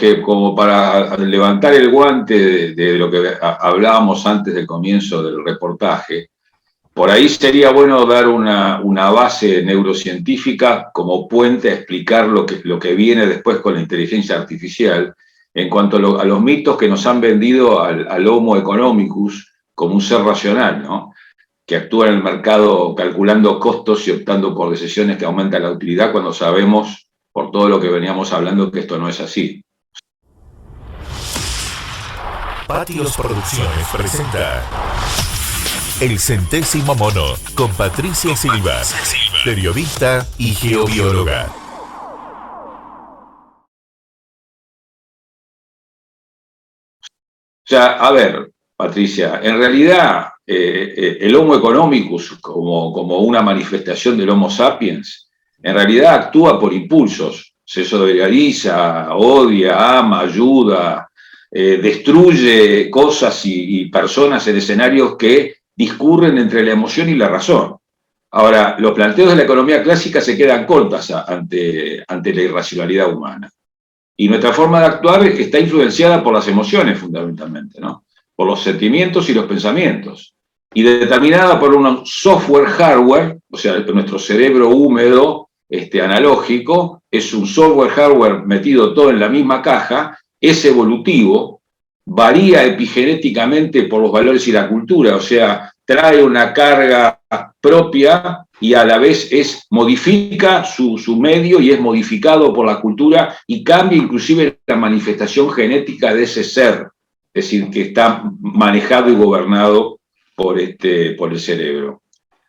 que como para levantar el guante de lo que hablábamos antes del comienzo del reportaje, por ahí sería bueno dar una base neurocientífica como puente a explicar lo que viene después con la inteligencia artificial en cuanto a los mitos que nos han vendido al Homo economicus como un ser racional, ¿no? Que actúa en el mercado calculando costos y optando por decisiones que aumentan la utilidad cuando sabemos, por todo lo que veníamos hablando, que esto no es así. Patios Producciones presenta El Centésimo Mono con Patricia Silva, periodista y geobióloga. O sea, a ver, Patricia, en realidad el Homo economicus, como una manifestación del Homo sapiens, en realidad actúa por impulsos, se solidariza, odia, ama, ayuda, destruye cosas y personas en escenarios que discurren entre la emoción y la razón. Ahora, los planteos de la economía clásica se quedan cortas ante la irracionalidad humana. Y nuestra forma de actuar está influenciada por las emociones, fundamentalmente, ¿no? Por los sentimientos y los pensamientos. Y determinada por un software-hardware, o sea, nuestro cerebro húmedo, analógico, es un software-hardware metido todo en la misma caja, es evolutivo, varía epigenéticamente por los valores y la cultura, o sea, trae una carga propia y a la vez modifica su medio y es modificado por la cultura y cambia inclusive la manifestación genética de ese ser, es decir, que está manejado y gobernado por el cerebro.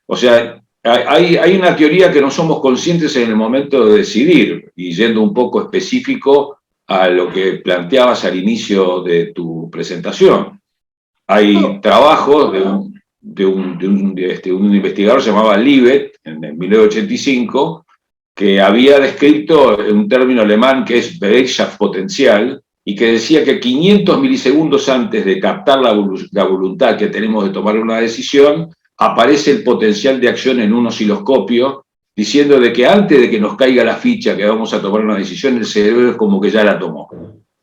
O sea, hay una teoría que no somos conscientes en el momento de decidir, y yendo un poco específico a lo que planteabas al inicio de tu presentación. Hay trabajos de un investigador que se llamaba Libet, en 1985, que había descrito un término alemán que es Bereitschaftspotential, y que decía que 500 milisegundos antes de captar la voluntad que tenemos de tomar una decisión, aparece el potencial de acción en un osciloscopio, diciendo de que antes de que nos caiga la ficha que vamos a tomar una decisión, el cerebro es como que ya la tomó.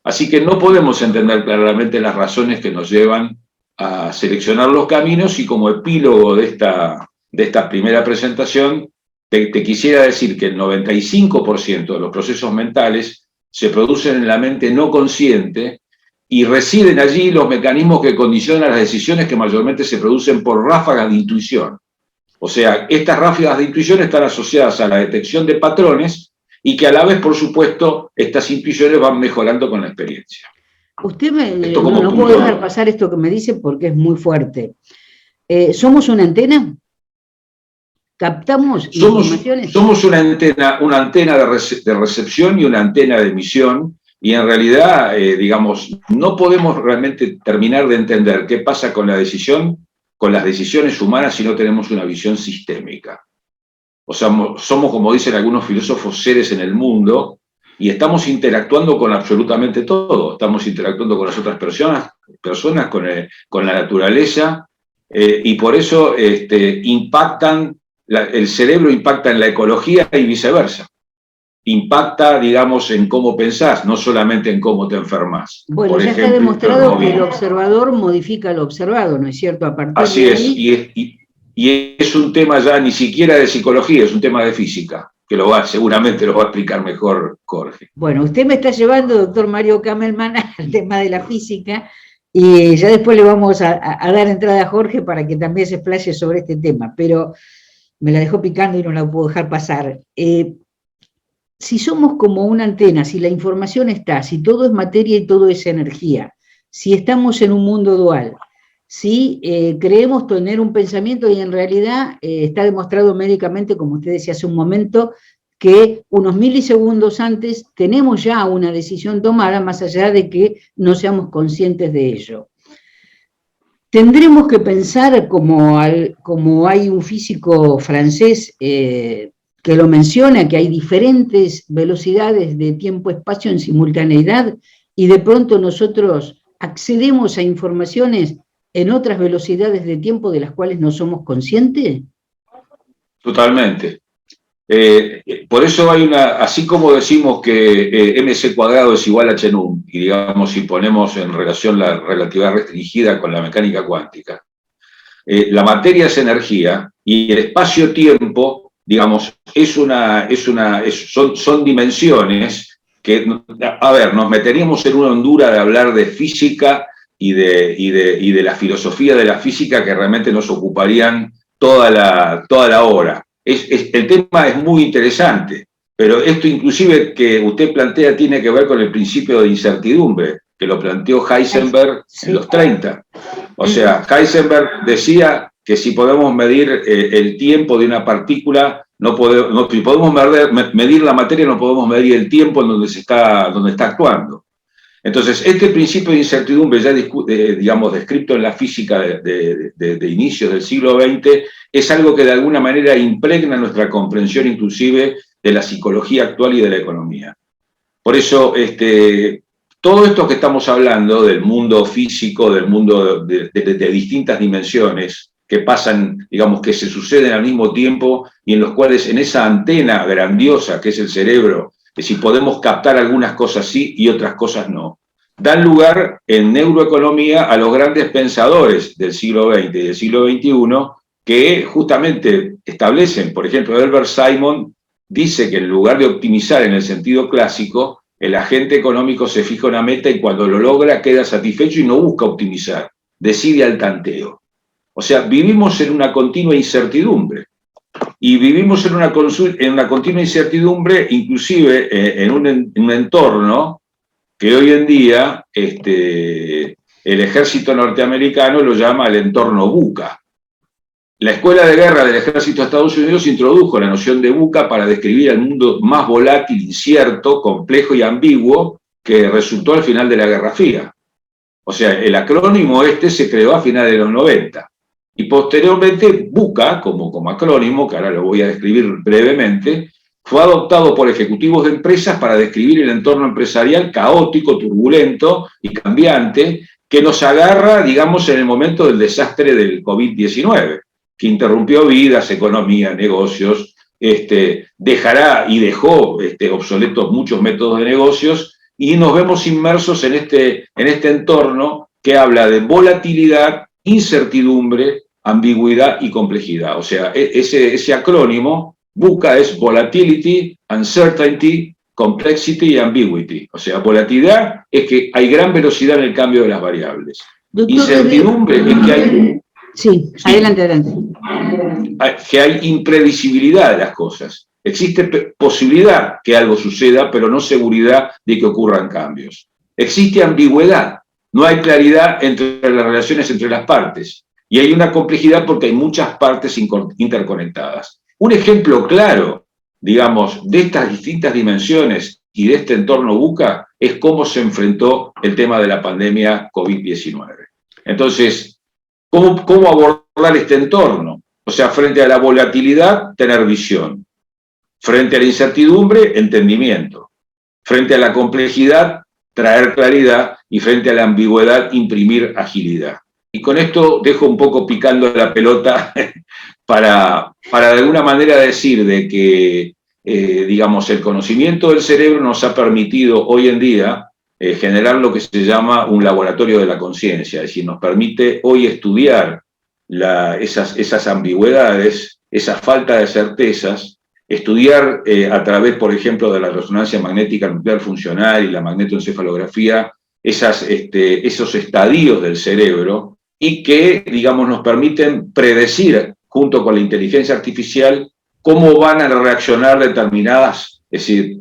Así que no podemos entender claramente las razones que nos llevan a seleccionar los caminos, y como epílogo de esta primera presentación, te quisiera decir que el 95% de los procesos mentales se producen en la mente no consciente y residen allí los mecanismos que condicionan las decisiones, que mayormente se producen por ráfagas de intuición. O sea, estas ráfagas de intuición están asociadas a la detección de patrones y que a la vez, por supuesto, estas intuiciones van mejorando con la experiencia. Usted no puedo dejar pasar esto que me dice porque es muy fuerte. ¿Somos una antena? ¿Captamos informaciones? Somos una antena de recepción y una antena de emisión, y en realidad, digamos, no podemos realmente terminar de entender qué pasa con las decisiones humanas si no tenemos una visión sistémica. O sea, somos, como dicen algunos filósofos, seres en el mundo, y estamos interactuando con absolutamente todo. Estamos interactuando con las otras personas con la naturaleza, y por eso el cerebro impacta en la ecología y viceversa. Impacta, digamos, en cómo pensás, no solamente en cómo te enfermas. Bueno, ya está demostrado que el observador modifica lo observado, ¿no es cierto? A partir Así de es, ahí... y es un tema ya ni siquiera de psicología, es un tema de física, que seguramente lo va a explicar mejor Jorge. Bueno, usted me está llevando, doctor Mario Kamelman, al tema de la física, y ya después le vamos a dar entrada a Jorge para que también se explaye sobre este tema, pero me la dejó picando y no la puedo dejar pasar. Si somos como una antena, si la información está, si todo es materia y todo es energía, si estamos en un mundo dual, si creemos tener un pensamiento y en realidad está demostrado médicamente, como usted decía hace un momento, que unos milisegundos antes tenemos ya una decisión tomada, más allá de que no seamos conscientes de ello. Tendremos que pensar, como hay un físico francés que lo menciona, que hay diferentes velocidades de tiempo-espacio en simultaneidad, y de pronto nosotros accedemos a informaciones en otras velocidades de tiempo de las cuales no somos conscientes. Totalmente. Por eso hay así como decimos que mc cuadrado es igual a h num, y digamos, si ponemos en relación la relatividad restringida con la mecánica cuántica, la materia es energía y el espacio-tiempo, digamos, son dimensiones que, a ver, nos meteríamos en una hondura de hablar de física y de la filosofía de la física que realmente nos ocuparían toda la hora. El tema es muy interesante, pero esto inclusive que usted plantea tiene que ver con el principio de incertidumbre, que lo planteó Heisenberg en los 30. O sea, Heisenberg decía que si podemos medir el tiempo de una partícula, si podemos medir la materia, no podemos medir el tiempo en donde está actuando. Entonces, este principio de incertidumbre, ya digamos, descrito en la física de inicios del siglo XX, es algo que de alguna manera impregna nuestra comprensión inclusive de la psicología actual y de la economía. Por eso, todo esto que estamos hablando del mundo físico, del mundo de distintas dimensiones, que pasan, digamos, que se suceden al mismo tiempo y en los cuales en esa antena grandiosa que es el cerebro, que si podemos captar algunas cosas sí y otras cosas no, dan lugar en neuroeconomía a los grandes pensadores del siglo XX y del siglo XXI que justamente establecen, por ejemplo, Herbert Simon dice que en lugar de optimizar en el sentido clásico, el agente económico se fija una meta y cuando lo logra queda satisfecho y no busca optimizar, decide al tanteo. O sea, vivimos en una continua incertidumbre. Y vivimos en una continua incertidumbre, inclusive en un entorno que hoy en día el ejército norteamericano lo llama el entorno VUCA. La Escuela de Guerra del Ejército de Estados Unidos introdujo la noción de VUCA para describir el mundo más volátil, incierto, complejo y ambiguo que resultó al final de la Guerra Fría. O sea, el acrónimo se creó a finales de los 90. Y posteriormente, VUCA, como acrónimo, que ahora lo voy a describir brevemente, fue adoptado por ejecutivos de empresas para describir el entorno empresarial caótico, turbulento y cambiante que nos agarra, digamos, en el momento del desastre del COVID-19, que interrumpió vidas, economía, negocios, dejará y dejó obsoletos muchos métodos de negocios y nos vemos inmersos en este entorno que habla de volatilidad, incertidumbre, ambigüedad y complejidad. O sea, ese acrónimo, VUCA, es Volatility, Uncertainty, Complexity y Ambiguity. O sea, volatilidad es que hay gran velocidad en el cambio de las variables. Doctor, incertidumbre es que hay... Sí, adelante. Que hay imprevisibilidad de las cosas. Existe posibilidad que algo suceda, pero no seguridad de que ocurran cambios. Existe ambigüedad. No hay claridad entre las relaciones entre las partes. Y hay una complejidad porque hay muchas partes interconectadas. Un ejemplo claro, digamos, de estas distintas dimensiones y de este entorno VUCA es cómo se enfrentó el tema de la pandemia COVID-19. Entonces, ¿cómo abordar este entorno? O sea, frente a la volatilidad, tener visión. Frente a la incertidumbre, entendimiento. Frente a la complejidad, traer claridad, y frente a la ambigüedad, imprimir agilidad. Y con esto dejo un poco picando la pelota para de alguna manera decir de que, digamos, el conocimiento del cerebro nos ha permitido hoy en día generar lo que se llama un laboratorio de la conciencia, es decir, nos permite hoy estudiar esas ambigüedades, esa falta de certezas, estudiar a través, por ejemplo, de la resonancia magnética nuclear funcional y la magnetoencefalografía, esos estadios del cerebro y que, digamos, nos permiten predecir, junto con la inteligencia artificial, cómo van a reaccionar determinadas, es decir,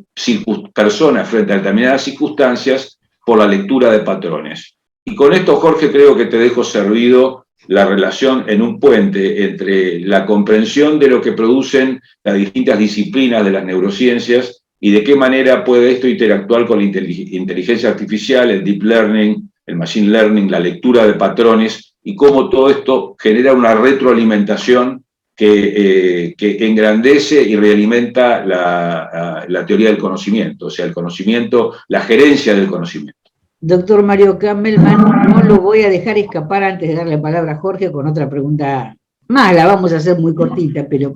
personas frente a determinadas circunstancias por la lectura de patrones. Y con esto, Jorge, creo que te dejo servido la relación en un puente entre la comprensión de lo que producen las distintas disciplinas de las neurociencias y de qué manera puede esto interactuar con la inteligencia artificial, el deep learning, el machine learning, la lectura de patrones, y cómo todo esto genera una retroalimentación que engrandece y realimenta la teoría del conocimiento, o sea, el conocimiento, la gerencia del conocimiento. Doctor Mario Kamelman, no lo voy a dejar escapar antes de darle la palabra a Jorge con otra pregunta más, la vamos a hacer muy cortita, pero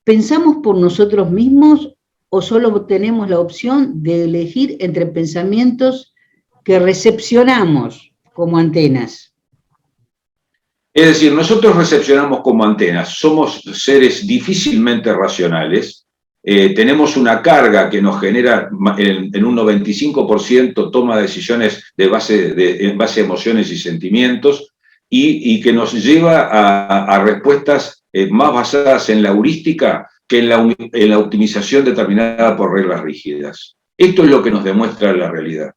¿pensamos por nosotros mismos o solo tenemos la opción de elegir entre pensamientos que recepcionamos como antenas? Es decir, nosotros recepcionamos como antenas, somos seres difícilmente racionales, tenemos una carga que nos genera en un 95% toma de decisiones en base a emociones y sentimientos, y que nos lleva a respuestas más basadas en la heurística que en la optimización determinada por reglas rígidas. Esto es lo que nos demuestra la realidad.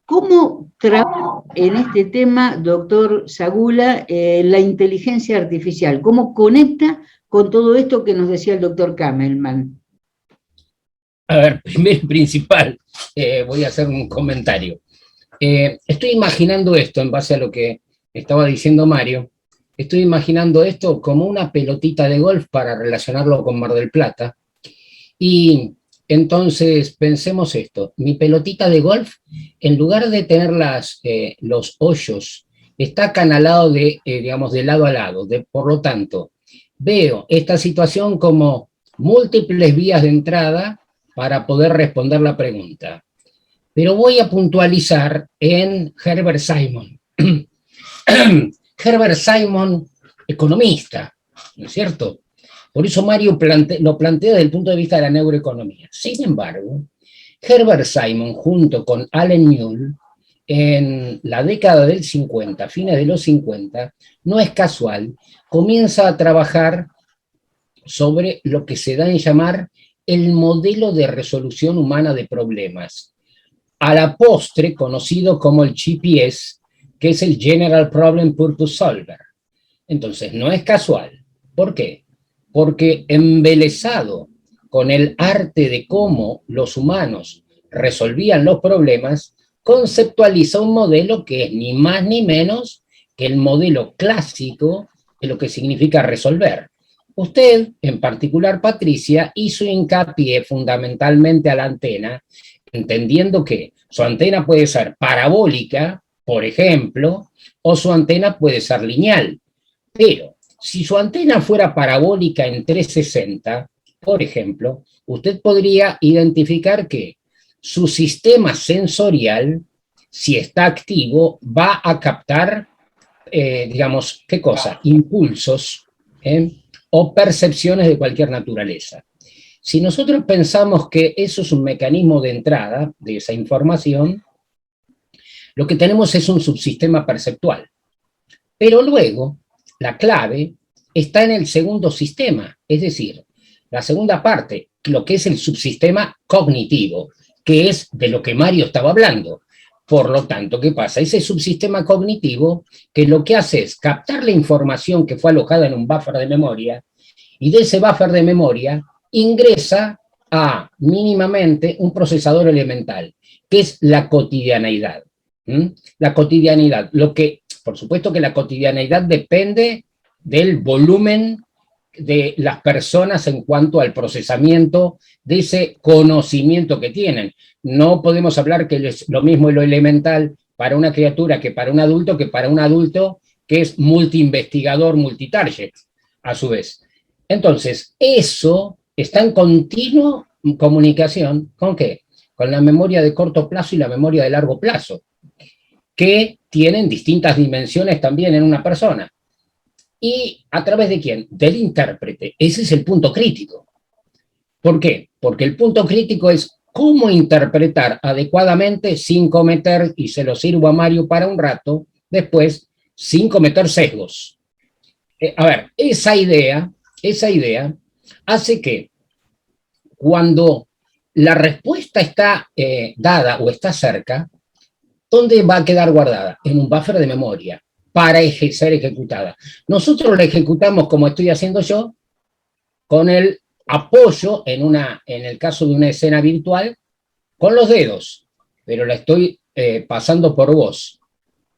¿Cómo trabaja en este tema, doctor Zagula, la inteligencia artificial? ¿Cómo conecta con todo esto que nos decía el doctor Kamelman? A ver, primero y principal, voy a hacer un comentario. Estoy imaginando esto en base a lo que estaba diciendo Mario. Estoy imaginando esto como una pelotita de golf para relacionarlo con Mar del Plata. Y entonces pensemos esto, mi pelotita de golf, en lugar de tener los hoyos, está canalado digamos, de lado a lado. Por lo tanto, veo esta situación como múltiples vías de entrada para poder responder la pregunta. Pero voy a puntualizar en Herbert Simon. Herbert Simon, economista, ¿no es cierto? Por eso Mario lo plantea desde el punto de vista de la neuroeconomía. Sin embargo, Herbert Simon, junto con Allen Mull, en la década del 50, fines de los 50, no es casual, comienza a trabajar sobre lo que se da en llamar el modelo de resolución humana de problemas, a la postre conocido como el GPS, que es el General Problem Purpose Solver. Entonces, no es casual. ¿Por qué? Porque embelesado con el arte de cómo los humanos resolvían los problemas, conceptualiza un modelo que es ni más ni menos que el modelo clásico de lo que significa resolver. Usted, en particular Patricia, hizo hincapié fundamentalmente a la antena, entendiendo que su antena puede ser parabólica, por ejemplo, o su antena puede ser lineal. Pero si su antena fuera parabólica en 360, por ejemplo, usted podría identificar que su sistema sensorial, si está activo, va a captar, digamos, ¿qué cosa? Impulsos o percepciones de cualquier naturaleza. Si nosotros pensamos que eso es un mecanismo de entrada de esa información, lo que tenemos es un subsistema perceptual. Pero luego, la clave está en el segundo sistema, es decir, la segunda parte, lo que es el subsistema cognitivo, que es de lo que Mario estaba hablando. Por lo tanto, ¿qué pasa? Ese subsistema cognitivo que lo que hace es captar la información que fue alojada en un buffer de memoria, y de ese buffer de memoria ingresa a mínimamente un procesador elemental, que es la cotidianeidad. La cotidianidad, por supuesto que la cotidianeidad depende del volumen de las personas en cuanto al procesamiento de ese conocimiento que tienen. No podemos hablar que es lo mismo lo elemental para una criatura que para un adulto que es multiinvestigador, multitarget, a su vez. Entonces, eso está en continua comunicación, ¿con qué? Con la memoria de corto plazo y la memoria de largo plazo, que tienen distintas dimensiones también en una persona. ¿Y a través de quién? Del intérprete. Ese es el punto crítico. ¿Por qué? Porque el punto crítico es cómo interpretar adecuadamente sin cometer, y se lo sirvo a Mario para un rato, después, sin cometer sesgos. A ver, esa idea hace que cuando la respuesta está dada o está cerca, ¿dónde va a quedar guardada? En un buffer de memoria para ser ejecutada. Nosotros la ejecutamos como estoy haciendo yo, con el apoyo en el caso de una escena virtual, con los dedos, pero la estoy pasando por voz.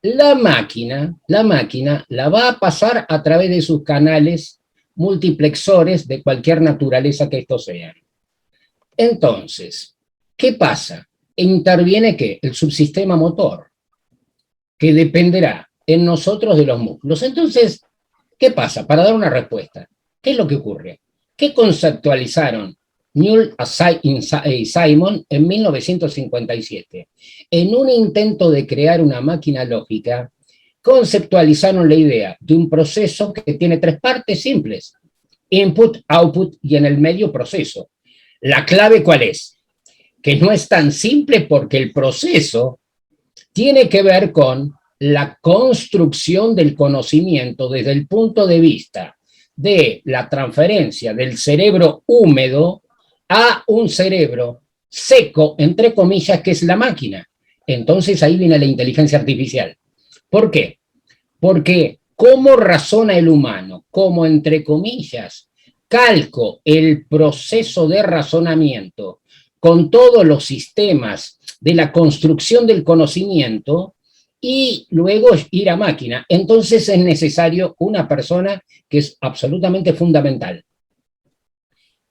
La máquina la va a pasar a través de sus canales multiplexores de cualquier naturaleza que estos sean. Entonces, ¿qué pasa? Interviene ¿qué? El subsistema motor, que dependerá en nosotros de los músculos. Entonces, ¿qué pasa? Para dar una respuesta, ¿qué es lo que ocurre? que conceptualizaron Newell y Simon en 1957. En un intento de crear una máquina lógica, conceptualizaron la idea de un proceso que tiene tres partes simples: input, output y en el medio proceso. ¿La clave cuál es? Que no es tan simple porque el proceso tiene que ver con la construcción del conocimiento desde el punto de vista de la transferencia del cerebro húmedo a un cerebro seco, entre comillas, que es la máquina. Entonces ahí viene la inteligencia artificial. ¿Por qué? Porque cómo razona el humano, cómo, entre comillas, calco el proceso de razonamiento con todos los sistemas de la construcción del conocimiento y luego ir a máquina. Entonces es necesario una persona que es absolutamente fundamental,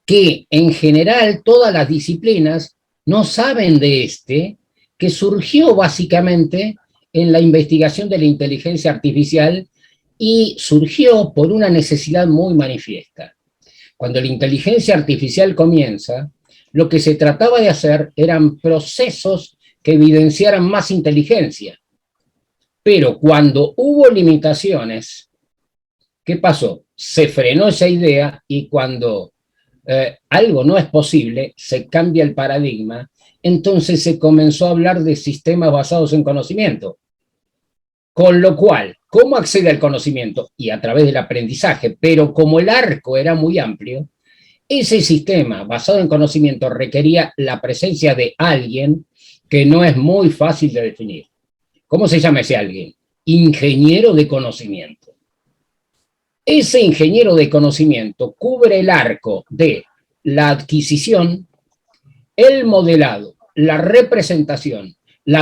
que en general todas las disciplinas no saben de que surgió básicamente en la investigación de la inteligencia artificial y surgió por una necesidad muy manifiesta. Cuando la inteligencia artificial comienza, lo que se trataba de hacer eran procesos que evidenciaran más inteligencia. Pero cuando hubo limitaciones, ¿qué pasó? Se frenó esa idea y cuando algo no es posible, se cambia el paradigma, entonces se comenzó a hablar de sistemas basados en conocimiento. Con lo cual, ¿cómo accede al conocimiento? Y a través del aprendizaje, pero como el arco era muy amplio, ese sistema basado en conocimiento requería la presencia de alguien que no es muy fácil de definir. ¿Cómo se llama ese alguien? Ingeniero de conocimiento. Ese ingeniero de conocimiento cubre el arco de la adquisición, el modelado, la representación, la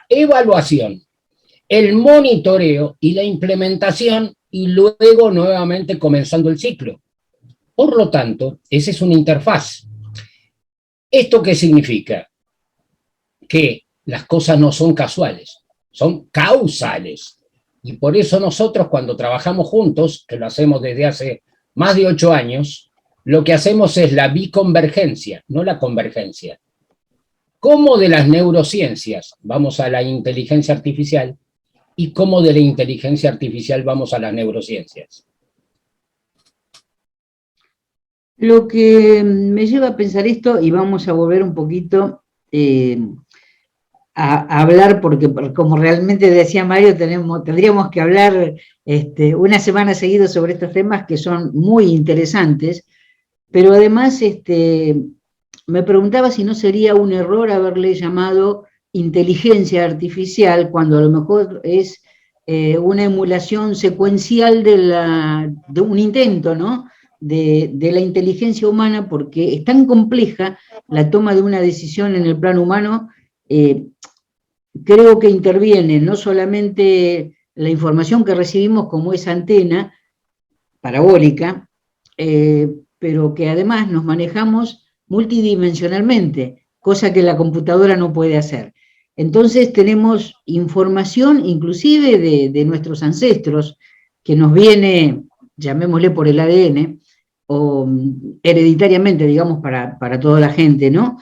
evaluación, el monitoreo y la implementación, y luego nuevamente comenzando el ciclo. Por lo tanto, esa es una interfaz. ¿Esto qué significa? Que las cosas no son casuales, son causales. Y por eso nosotros cuando trabajamos juntos, que lo hacemos desde hace más de 8 años, lo que hacemos es la biconvergencia, no la convergencia. ¿Cómo de las neurociencias vamos a la inteligencia artificial? ¿Y cómo de la inteligencia artificial vamos a las neurociencias? Lo que me lleva a pensar esto, y vamos a volver un poquito a hablar, porque como realmente decía Mario, tendríamos que hablar una semana seguida sobre estos temas que son muy interesantes, pero además me preguntaba si no sería un error haberle llamado inteligencia artificial, cuando a lo mejor es una emulación secuencial de un intento, ¿no?, de la inteligencia humana, porque es tan compleja la toma de una decisión en el plano humano. Creo que interviene no solamente la información que recibimos como esa antena parabólica, pero que además nos manejamos multidimensionalmente, cosa que la computadora no puede hacer. Entonces tenemos información inclusive de nuestros ancestros, que nos viene, llamémosle por el ADN, o hereditariamente, digamos, para toda la gente, ¿no?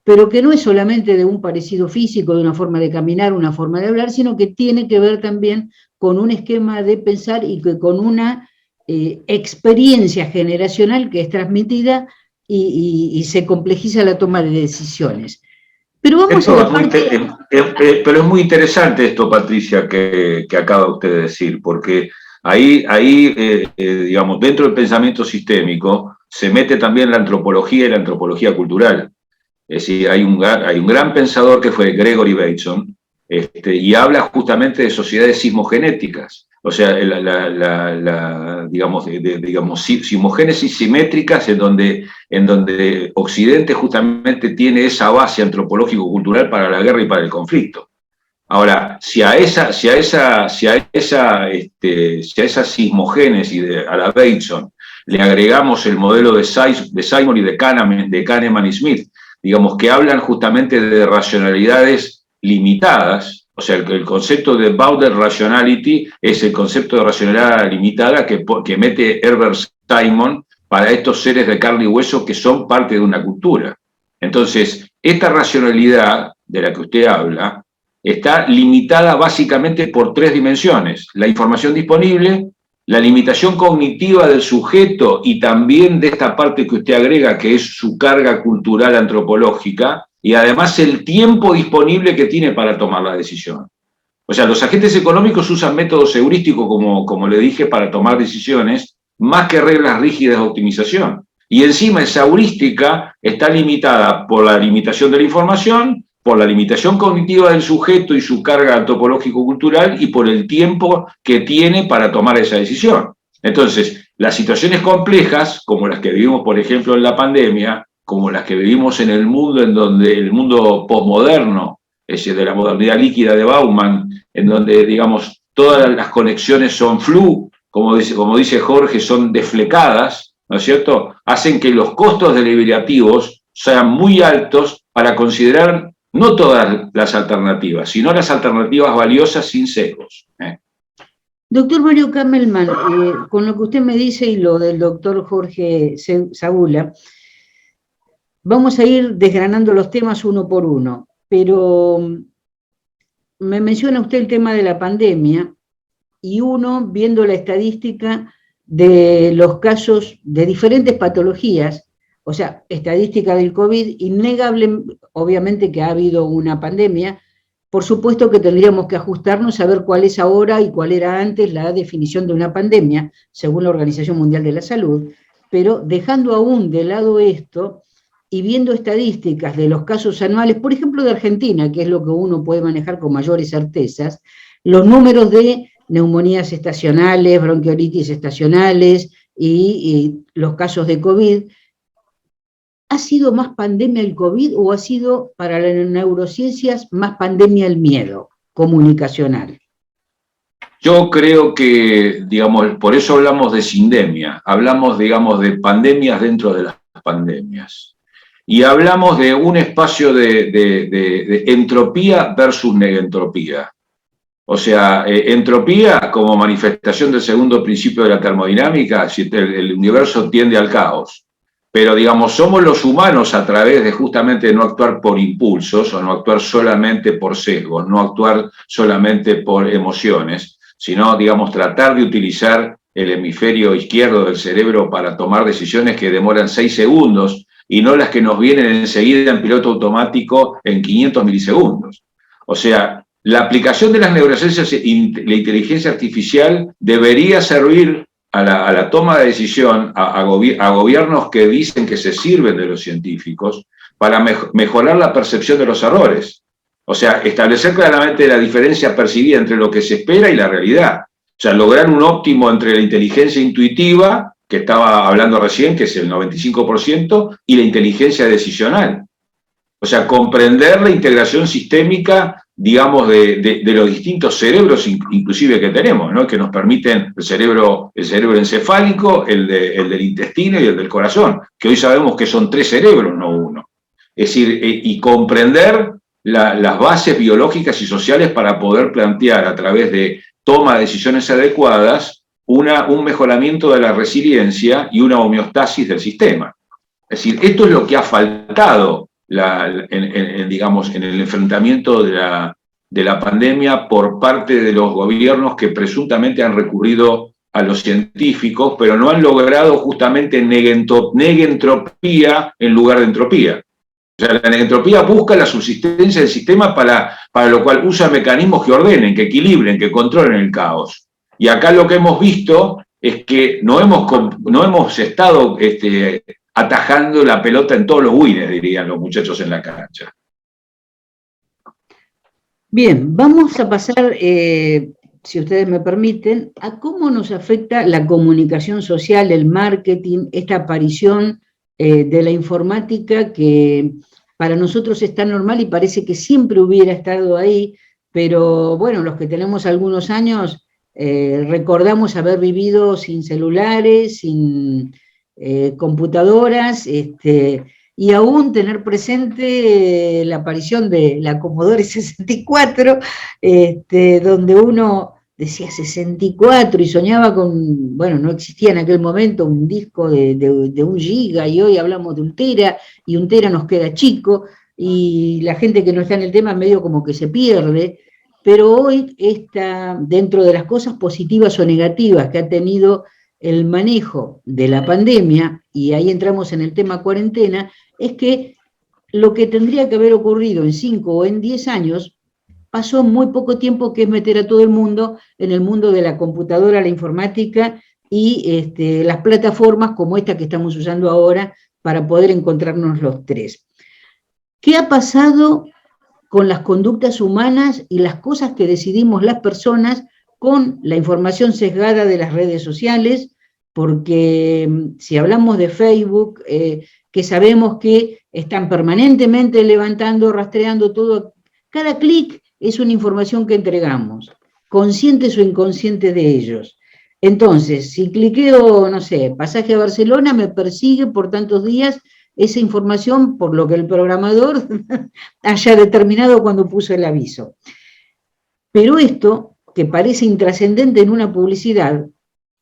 Pero que no es solamente de un parecido físico, de una forma de caminar, una forma de hablar, sino que tiene que ver también con un esquema de pensar y que con una experiencia generacional que es transmitida y se complejiza la toma de decisiones. Pero vamos a la parte... Pero es muy interesante esto, Patricia, que acaba usted de decir, porque ahí digamos, dentro del pensamiento sistémico se mete también la antropología y la antropología cultural. Es decir, hay un gran pensador que fue Gregory Bateson, y habla justamente de sociedades sismogenéticas, o sea, digamos, sismogénesis simétricas en donde Occidente justamente tiene esa base antropológico-cultural para la guerra y para el conflicto. Ahora, si a esa sismogénesis a la Bateson le agregamos el modelo de Simon y de Kahneman y Smith, digamos, que hablan justamente de racionalidades limitadas, o sea, el concepto de bounded rationality es el concepto de racionalidad limitada que mete Herbert Simon para estos seres de carne y hueso que son parte de una cultura. Entonces, esta racionalidad de la que usted habla está limitada básicamente por 3 dimensiones: la información disponible, la limitación cognitiva del sujeto y también de esta parte que usted agrega, que es su carga cultural antropológica, y además el tiempo disponible que tiene para tomar la decisión. O sea, los agentes económicos usan métodos heurísticos, como le dije, para tomar decisiones, más que reglas rígidas de optimización. Y encima esa heurística está limitada por la limitación de la información, por la limitación cognitiva del sujeto y su carga antropológico-cultural, y por el tiempo que tiene para tomar esa decisión. Entonces, las situaciones complejas, como las que vivimos, por ejemplo, en la pandemia, como las que vivimos en el mundo, en donde el mundo posmoderno, ese de la modernidad líquida de Bauman, en donde, digamos, todas las conexiones son flu, como dice Jorge, son desflecadas, ¿no es cierto?, hacen que los costos deliberativos sean muy altos para considerar no todas las alternativas, sino las alternativas valiosas sin sesgos. Doctor Mario Kamelman, con lo que usted me dice y lo del doctor Jorge Saúla, vamos a ir desgranando los temas uno por uno, pero me menciona usted el tema de la pandemia, y uno, viendo la estadística de los casos de diferentes patologías, o sea, estadística del COVID, innegable, obviamente que ha habido una pandemia, por supuesto que tendríamos que ajustarnos a ver cuál es ahora y cuál era antes la definición de una pandemia, según la Organización Mundial de la Salud, pero dejando aún de lado esto y viendo estadísticas de los casos anuales, por ejemplo de Argentina, que es lo que uno puede manejar con mayores certezas, los números de neumonías estacionales, bronquiolitis estacionales y los casos de COVID. ¿Ha sido más pandemia el COVID o ha sido para las neurociencias más pandemia el miedo comunicacional? Yo creo que, digamos, por eso hablamos de sindemia, hablamos, digamos, de pandemias dentro de las pandemias. Y hablamos de un espacio de entropía versus negentropía. O sea, entropía como manifestación del segundo principio de la termodinámica, si el universo tiende al caos. Pero, digamos, somos los humanos a través de justamente no actuar por impulsos o no actuar solamente por sesgos, no actuar solamente por emociones, sino, digamos, tratar de utilizar el hemisferio izquierdo del cerebro para tomar decisiones que demoran 6 segundos y no las que nos vienen enseguida en piloto automático en 500 milisegundos. O sea, la aplicación de las neurociencias y la inteligencia artificial debería servir a la toma de decisión a gobiernos que dicen que se sirven de los científicos para mejorar la percepción de los errores. O sea, establecer claramente la diferencia percibida entre lo que se espera y la realidad. O sea, lograr un óptimo entre la inteligencia intuitiva, que estaba hablando recién, que es el 95%, y la inteligencia decisional. O sea, comprender la integración sistémica, digamos, de los distintos cerebros inclusive que tenemos, ¿no? Que nos permiten el cerebro encefálico, el del intestino y el del corazón, que hoy sabemos que son 3 cerebros, no uno. Es decir, y comprender las bases biológicas y sociales para poder plantear a través de toma de decisiones adecuadas un mejoramiento de la resiliencia y una homeostasis del sistema. Es decir, esto es lo que ha faltado digamos, en el enfrentamiento de la pandemia por parte de los gobiernos que presuntamente han recurrido a los científicos, pero no han logrado justamente negentropía en lugar de entropía. O sea, la negentropía busca la subsistencia del sistema para lo cual usa mecanismos que ordenen, que equilibren, que controlen el caos. Y acá lo que hemos visto es que no hemos estado atajando la pelota en todos los winners, dirían los muchachos en la cancha. Bien, vamos a pasar, si ustedes me permiten, a cómo nos afecta la comunicación social, el marketing, esta aparición de la informática que para nosotros es tan normal y parece que siempre hubiera estado ahí, pero bueno, los que tenemos algunos años recordamos haber vivido sin celulares, sin computadoras, y y aún tener presente la aparición de la Commodore 64, donde uno decía 64 y soñaba con, bueno, no existía en aquel momento un disco de 1 giga, y hoy hablamos de 1 tera, y 1 tera nos queda chico, y la gente que no está en el tema medio como que se pierde, pero hoy está dentro de las cosas positivas o negativas que ha tenido el manejo de la pandemia, y ahí entramos en el tema cuarentena, es que lo que tendría que haber ocurrido en 5 o en 10 años pasó en muy poco tiempo, que es meter a todo el mundo en el mundo de la computadora, la informática y las plataformas como esta que estamos usando ahora para poder encontrarnos los tres. ¿Qué ha pasado con las conductas humanas y las cosas que decidimos las personas con la información sesgada de las redes sociales? Porque si hablamos de Facebook, que sabemos que están permanentemente levantando, rastreando todo, cada clic es una información que entregamos, conscientes o inconscientes de ellos. Entonces, si cliqueo, no sé, pasaje a Barcelona, me persigue por tantos días esa información por lo que el programador haya determinado cuando puso el aviso. Pero esto, que parece intrascendente en una publicidad,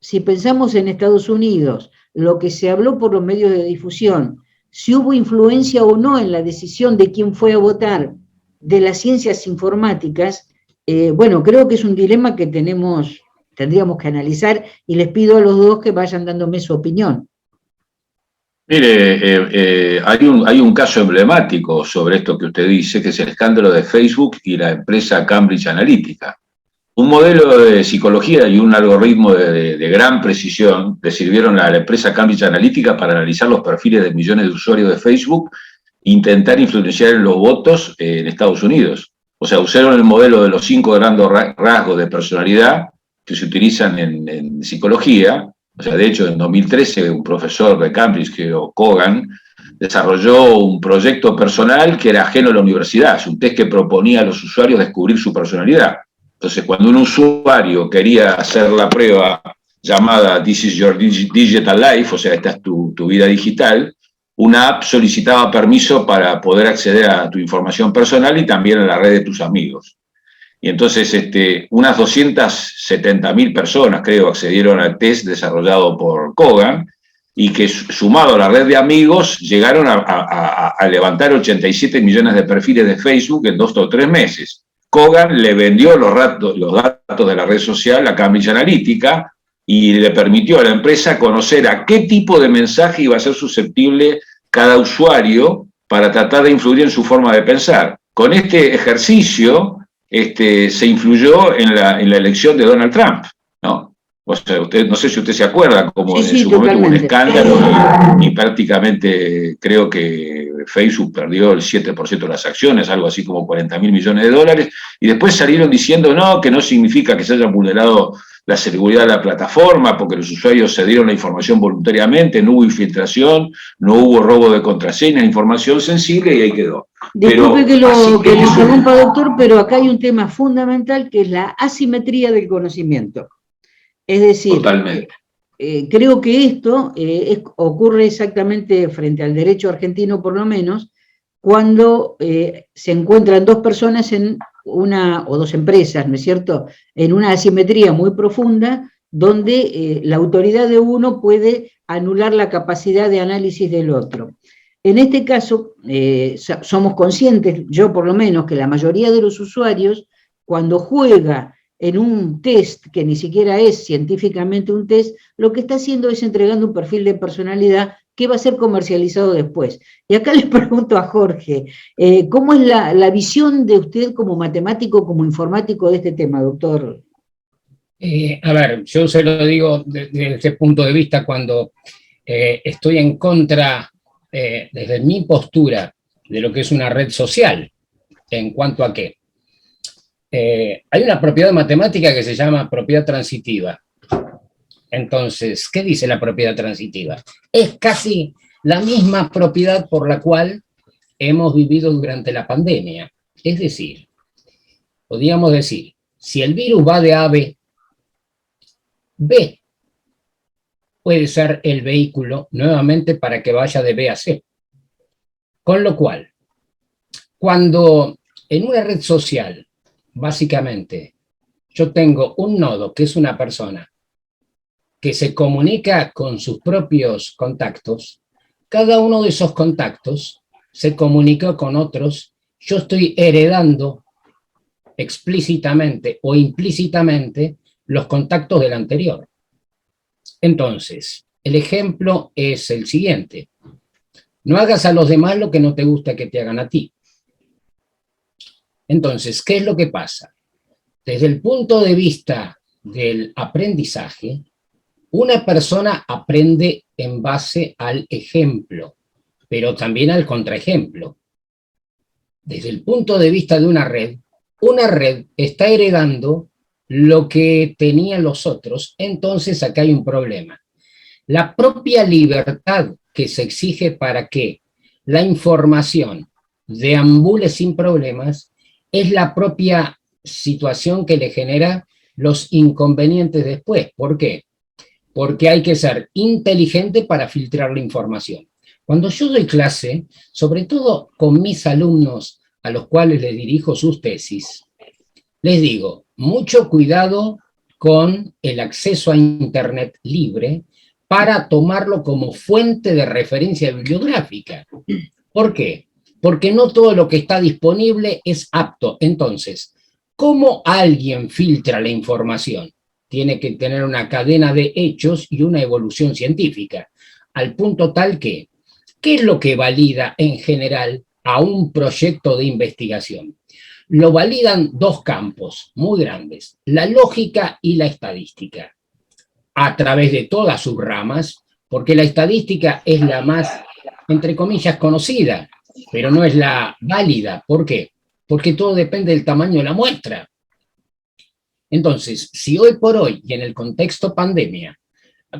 si pensamos en Estados Unidos, lo que se habló por los medios de difusión, si hubo influencia o no en la decisión de quién fue a votar de las ciencias informáticas, bueno, creo que es un dilema que tendríamos que analizar, y les pido a los dos que vayan dándome su opinión. Mire, hay un caso emblemático sobre esto que usted dice, que es el escándalo de Facebook y la empresa Cambridge Analytica. Un modelo de psicología y un algoritmo de gran precisión le sirvieron a la empresa Cambridge Analytica para analizar los perfiles de millones de usuarios de Facebook e intentar influenciar en los votos en Estados Unidos. O sea, usaron el modelo de los 5 grandes rasgos de personalidad que se utilizan en psicología. O sea, de hecho, en 2013, un profesor de Cambridge, que Kogan, desarrolló un proyecto personal que era ajeno a la universidad. Es un test que proponía a los usuarios descubrir su personalidad. Entonces, cuando un usuario quería hacer la prueba llamada This is your digital life, o sea, esta es tu vida digital, una app solicitaba permiso para poder acceder a tu información personal y también a la red de tus amigos. Y entonces unas 270.000 personas, creo, accedieron al test desarrollado por Kogan, y que sumado a la red de amigos llegaron a levantar 87 millones de perfiles de Facebook en 2 o 3 meses. Kogan le vendió los datos de la red social a Cambridge Analytica y le permitió a la empresa conocer a qué tipo de mensaje iba a ser susceptible cada usuario para tratar de influir en su forma de pensar. Con este ejercicio se influyó en la elección de Donald Trump, ¿no? O sea, no sé si usted se acuerda, como en su momento hubo un escándalo y prácticamente creo que Facebook perdió el 7% de las acciones, algo así como 40.000 millones de dólares, y después salieron diciendo no, que no significa que se haya vulnerado la seguridad de la plataforma, porque los usuarios cedieron la información voluntariamente, no hubo infiltración, no hubo robo de contraseña, información sensible, y ahí quedó. Disculpe que lo interrumpa, doctor, pero acá hay un tema fundamental que es la asimetría del conocimiento. Es decir, totalmente. Creo que esto ocurre exactamente frente al derecho argentino, por lo menos, cuando se encuentran dos personas o dos empresas, ¿no es cierto?, en una asimetría muy profunda, donde la autoridad de uno puede anular la capacidad de análisis del otro. En este caso, somos conscientes, yo por lo menos, que la mayoría de los usuarios, cuando juega en un test que ni siquiera es científicamente un test, lo que está haciendo es entregando un perfil de personalidad que va a ser comercializado después. Y acá les pregunto a Jorge, ¿cómo es la visión de usted como matemático, como informático de este tema, doctor? A ver, yo se lo digo desde ese punto de vista cuando estoy en contra, desde mi postura, de lo que es una red social. ¿En cuanto a qué? Hay una propiedad matemática que se llama propiedad transitiva. Entonces, ¿qué dice la propiedad transitiva? Es casi la misma propiedad por la cual hemos vivido durante la pandemia. Es decir, podríamos decir, si el virus va de A a B, B puede ser el vehículo nuevamente para que vaya de B a C. Con lo cual, cuando en una red social, básicamente, yo tengo un nodo que es una persona que se comunica con sus propios contactos, cada uno de esos contactos se comunica con otros, yo estoy heredando explícitamente o implícitamente los contactos del anterior. Entonces, el ejemplo es el siguiente. No hagas a los demás lo que no te gusta que te hagan a ti. Entonces, ¿qué es lo que pasa? Desde el punto de vista del aprendizaje, una persona aprende en base al ejemplo, pero también al contraejemplo. Desde el punto de vista de una red está heredando lo que tenían los otros, entonces acá hay un problema. La propia libertad que se exige para que la información deambule sin problemas es la propia situación que le genera los inconvenientes después. ¿Por qué? Porque hay que ser inteligente para filtrar la información. Cuando yo doy clase, sobre todo con mis alumnos a los cuales les dirijo sus tesis, les digo, mucho cuidado con el acceso a Internet libre para tomarlo como fuente de referencia bibliográfica. ¿Por qué? Porque no todo lo que está disponible es apto. Entonces, ¿cómo alguien filtra la información? Tiene que tener una cadena de hechos y una evolución científica, al punto tal que, ¿qué es lo que valida en general a un proyecto de investigación? Lo validan dos campos muy grandes, la lógica y la estadística, a través de todas sus ramas, porque la estadística es la más, entre comillas, conocida, pero no es la válida. ¿Por qué? Porque todo depende del tamaño de la muestra. Entonces, si hoy por hoy, y en el contexto pandemia,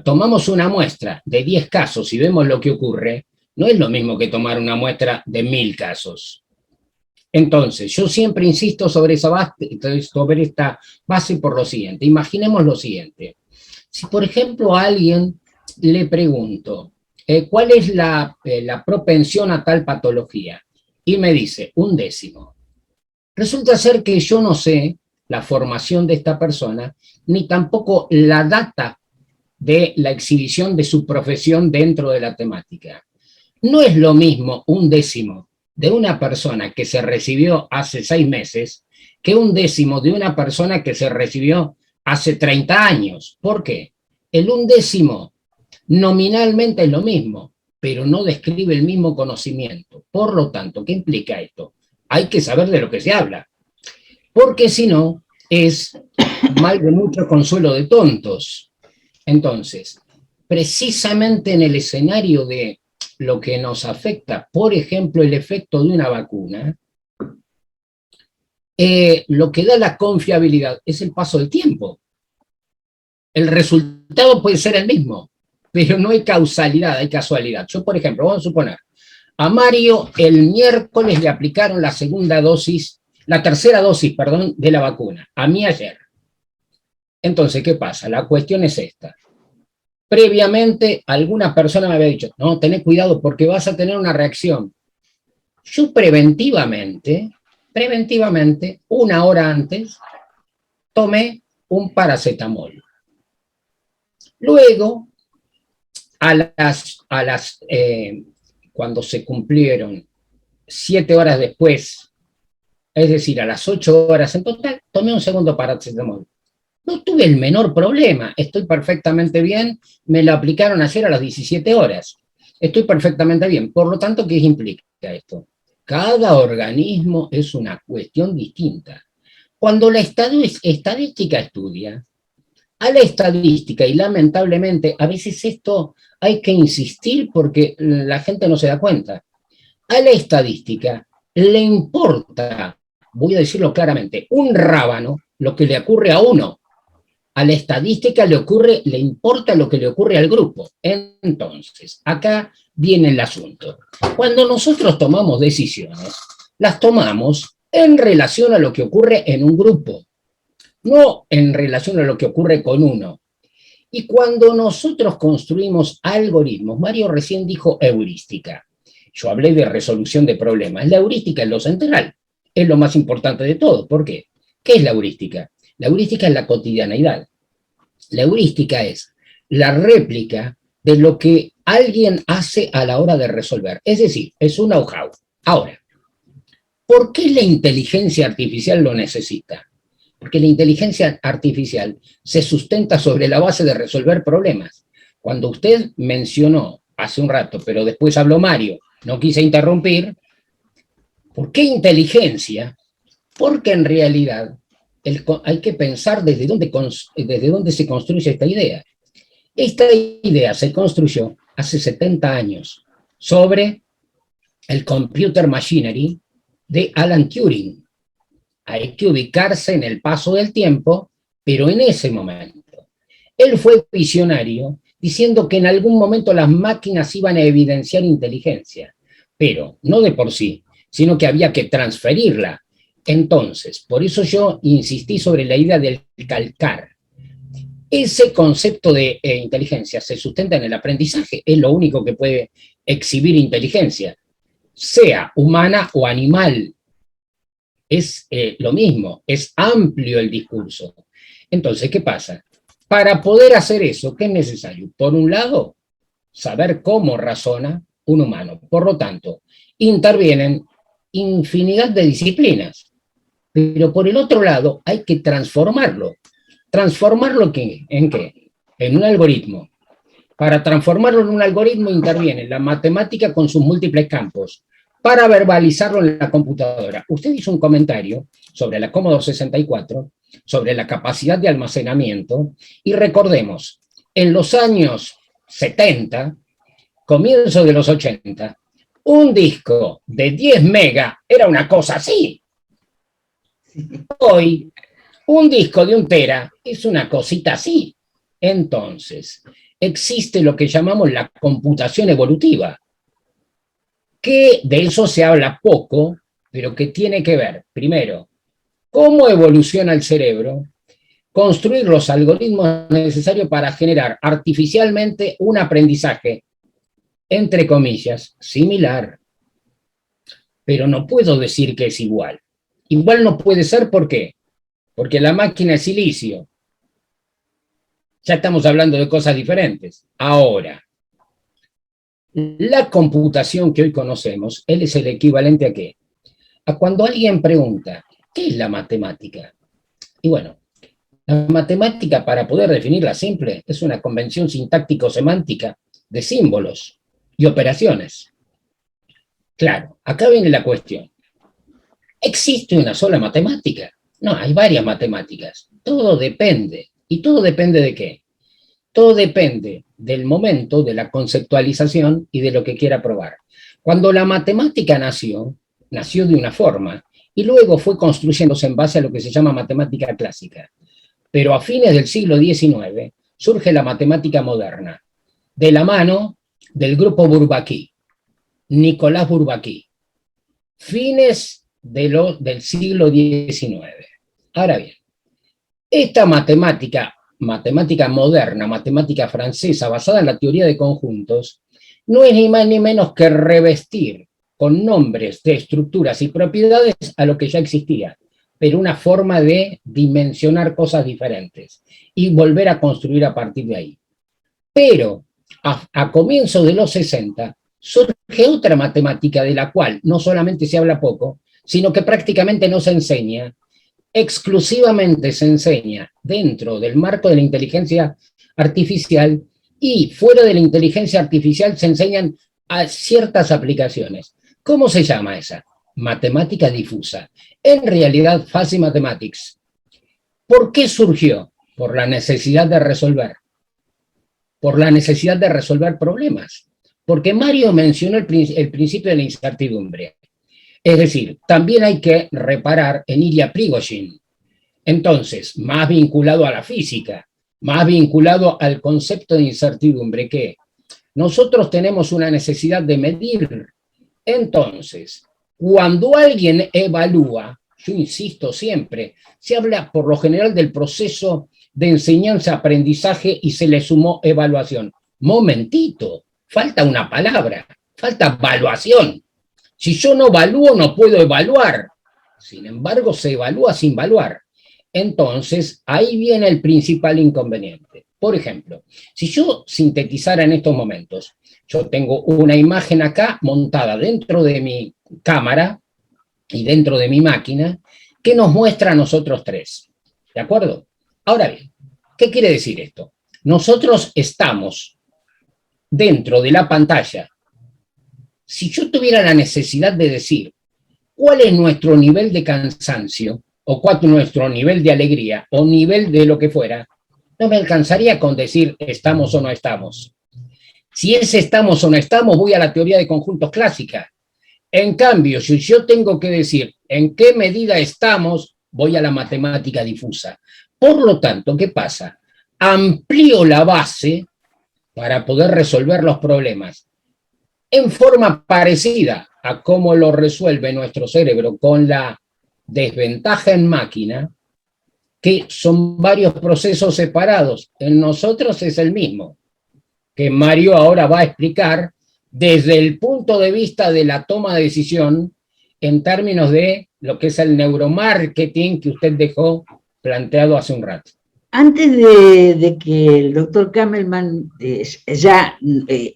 tomamos una muestra de 10 casos y vemos lo que ocurre, no es lo mismo que tomar una muestra de 1000 casos. Entonces, yo siempre insisto sobre esta base por lo siguiente. Imaginemos lo siguiente. Si, por ejemplo, a alguien le pregunto, ¿cuál es la propensión a tal patología? Y me dice, 1/10. Resulta ser que yo no sé la formación de esta persona, ni tampoco la data de la exhibición de su profesión dentro de la temática. No es lo mismo 1/10 de una persona que se recibió hace 6 meses que 1/10 de una persona que se recibió hace 30 años. ¿Por qué? El 1/10 nominalmente es lo mismo, pero no describe el mismo conocimiento. Por lo tanto, ¿qué implica esto? Hay que saber de lo que se habla, porque si no, es mal de mucho consuelo de tontos. Entonces, precisamente en el escenario de lo que nos afecta, por ejemplo, el efecto de una vacuna, lo que da la confiabilidad es el paso del tiempo. El resultado puede ser el mismo, pero no hay causalidad, hay casualidad. Yo, por ejemplo, vamos a suponer, a Mario el miércoles le aplicaron la tercera dosis, de la vacuna, a mí ayer. Entonces, ¿qué pasa? La cuestión es esta. Previamente, alguna persona me había dicho, no, tenés cuidado porque vas a tener una reacción. Yo preventivamente, 1 hora antes, tomé un paracetamol. Luego, cuando se cumplieron 7 horas después, es decir, a las 8 horas en total, tomé un segundo paracetamol. No tuve el menor problema, estoy perfectamente bien, me lo aplicaron ayer a las 17 horas. Estoy perfectamente bien. Por lo tanto, ¿qué implica esto? Cada organismo es una cuestión distinta. Cuando la estadística estudia, a la estadística, y lamentablemente a veces esto hay que insistir porque la gente no se da cuenta, a la estadística le importa, voy a decirlo claramente, un rábano lo que le ocurre a uno. A la estadística le importa lo que le ocurre al grupo. Entonces, acá viene el asunto. Cuando nosotros tomamos decisiones, las tomamos en relación a lo que ocurre en un grupo, no en relación a lo que ocurre con uno. Y cuando nosotros construimos algoritmos, Mario recién dijo heurística. Yo hablé de resolución de problemas. La heurística es lo central, es lo más importante de todo. ¿Por qué? ¿Qué es la heurística? La heurística es la cotidianeidad. La heurística es la réplica de lo que alguien hace a la hora de resolver. Es decir, es un know-how. Ahora, ¿por qué la inteligencia artificial lo necesita? Porque la inteligencia artificial se sustenta sobre la base de resolver problemas. Cuando usted mencionó hace un rato, pero después habló Mario, no quise interrumpir, ¿por qué inteligencia? Porque en realidad hay que pensar desde dónde se construye esta idea. Esta idea se construyó hace 70 años sobre el computer machinery de Alan Turing. Hay que ubicarse en el paso del tiempo, pero en ese momento. Él fue visionario diciendo que en algún momento las máquinas iban a evidenciar inteligencia, pero no de por sí, sino que había que transferirla. Entonces, por eso yo insistí sobre la idea del calcar. Ese concepto de inteligencia se sustenta en el aprendizaje, es lo único que puede exhibir inteligencia, sea humana o animal. Es lo mismo, es amplio el discurso. Entonces, ¿qué pasa? Para poder hacer eso, ¿qué es necesario? Por un lado, saber cómo razona un humano. Por lo tanto, intervienen infinidad de disciplinas. Pero por el otro lado, hay que transformarlo. ¿Transformarlo en qué? En un algoritmo. Para transformarlo en un algoritmo interviene la matemática con sus múltiples campos, para verbalizarlo en la computadora. Usted hizo un comentario sobre la Commodore 64, sobre la capacidad de almacenamiento, y recordemos, en los años 70, comienzo de los 80, un disco de 10 megas era una cosa así. Hoy, un disco de 1 tera es una cosita así. Entonces, existe lo que llamamos la computación evolutiva, que de eso se habla poco, pero que tiene que ver, primero, cómo evoluciona el cerebro, construir los algoritmos necesarios para generar artificialmente un aprendizaje, entre comillas, similar. Pero no puedo decir que es igual. Igual no puede ser, ¿por qué? Porque la máquina es silicio. Ya estamos hablando de cosas diferentes. Ahora, la computación que hoy conocemos, él es el equivalente ¿a qué? A cuando alguien pregunta, ¿qué es la matemática? Y bueno, la matemática, para poder definirla simple, es una convención sintáctico-semántica de símbolos y operaciones. Claro, acá viene la cuestión. ¿Existe una sola matemática? No, hay varias matemáticas. Todo depende. ¿Y todo depende de qué? Todo depende del momento, de la conceptualización y de lo que quiera probar. Cuando la matemática nació de una forma y luego fue construyéndose en base a lo que se llama matemática clásica. Pero a fines del siglo XIX surge la matemática moderna, de la mano del grupo Bourbaki, Nicolás Bourbaki, fines del siglo XIX. Ahora bien, esta matemática moderna, matemática francesa, basada en la teoría de conjuntos, no es ni más ni menos que revestir con nombres de estructuras y propiedades a lo que ya existía, pero una forma de dimensionar cosas diferentes y volver a construir a partir de ahí. Pero a comienzos de los 60 surge otra matemática de la cual no solamente se habla poco, sino que prácticamente no se enseña, exclusivamente se enseña dentro del marco de la inteligencia artificial, y fuera de la inteligencia artificial se enseñan a ciertas aplicaciones. ¿Cómo se llama esa? Matemática difusa. En realidad, Fuzzy Mathematics. ¿Por qué surgió? Por la necesidad de resolver. Por la necesidad de resolver problemas. Porque Mario mencionó el principio de la incertidumbre. Es decir, también hay que reparar en Ilya Prigozhin. Entonces, más vinculado a la física, más vinculado al concepto de incertidumbre, que nosotros tenemos una necesidad de medir. Entonces, cuando alguien evalúa, yo insisto siempre, se habla por lo general del proceso de enseñanza-aprendizaje y se le sumó evaluación. Momentito, falta una palabra, falta evaluación. Si yo no evalúo, no puedo evaluar. Sin embargo, se evalúa sin evaluar. Entonces, ahí viene el principal inconveniente. Por ejemplo, si yo sintetizara en estos momentos, yo tengo una imagen acá montada dentro de mi cámara y dentro de mi máquina que nos muestra a nosotros tres. ¿De acuerdo? Ahora bien, ¿qué quiere decir esto? Nosotros estamos dentro de la pantalla. Si yo tuviera la necesidad de decir cuál es nuestro nivel de cansancio, o cuál es nuestro nivel de alegría, o nivel de lo que fuera, no me alcanzaría con decir estamos o no estamos. Si es estamos o no estamos, voy a la teoría de conjuntos clásica. En cambio, si yo tengo que decir en qué medida estamos, voy a la matemática difusa. Por lo tanto, ¿qué pasa? Amplío la base para poder resolver los problemas en forma parecida a cómo lo resuelve nuestro cerebro con la desventaja en máquina, que son varios procesos separados. En nosotros es el mismo, que Mario ahora va a explicar desde el punto de vista de la toma de decisión en términos de lo que es el neuromarketing que usted dejó planteado hace un rato. Antes de que el doctor Kamelman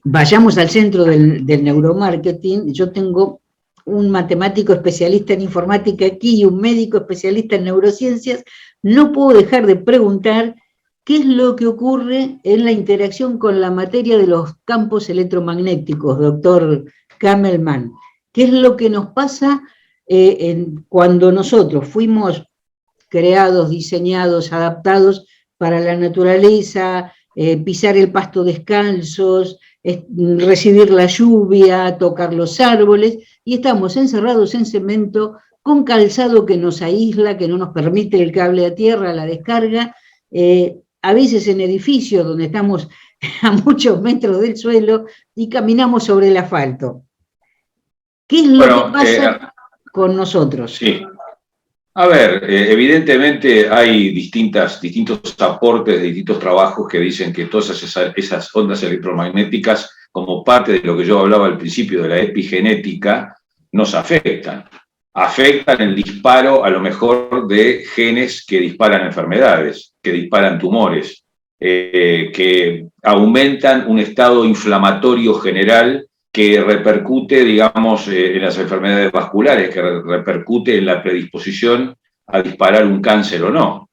vayamos al centro del neuromarketing, yo tengo un matemático especialista en informática aquí y un médico especialista en neurociencias. No puedo dejar de preguntar qué es lo que ocurre en la interacción con la materia de los campos electromagnéticos, doctor Kamelman. ¿Qué es lo que nos pasa cuando nosotros fuimos creados, diseñados, adaptados para la naturaleza, pisar el pasto descalzos, recibir la lluvia, tocar los árboles, y estamos encerrados en cemento, con calzado que nos aísla, que no nos permite el cable a tierra, la descarga, a veces en edificios donde estamos a muchos metros del suelo y caminamos sobre el asfalto. ¿Qué es lo que pasa con nosotros? Sí. A ver, evidentemente hay distintos aportes de distintos trabajos que dicen que todas esas ondas electromagnéticas, como parte de lo que yo hablaba al principio de la epigenética, nos afectan. Afectan el disparo, a lo mejor, de genes que disparan enfermedades, que disparan tumores, que aumentan un estado inflamatorio general que repercute, digamos, en las enfermedades vasculares, que repercute en la predisposición a disparar un cáncer o no.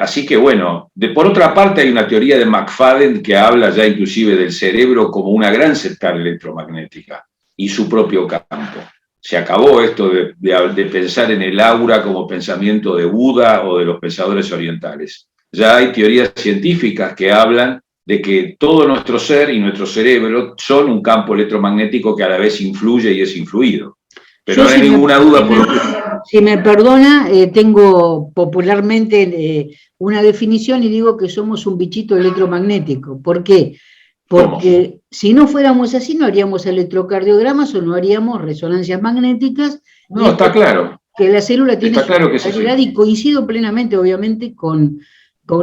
Así que, bueno, por otra parte hay una teoría de McFadden que habla ya inclusive del cerebro como una gran central electromagnética y su propio campo. Se acabó esto de pensar en el aura como pensamiento de Buda o de los pensadores orientales. Ya hay teorías científicas que hablan de que todo nuestro ser y nuestro cerebro son un campo electromagnético que a la vez influye y es influido. Pero no hay ninguna duda por lo que... Si me perdona, tengo popularmente una definición y digo que somos un bichito electromagnético. ¿Por qué? Porque ¿cómo? Si no fuéramos así, no haríamos electrocardiogramas o no haríamos resonancias magnéticas. No, está claro. Que la célula tiene su realidad, y coincido plenamente, obviamente, con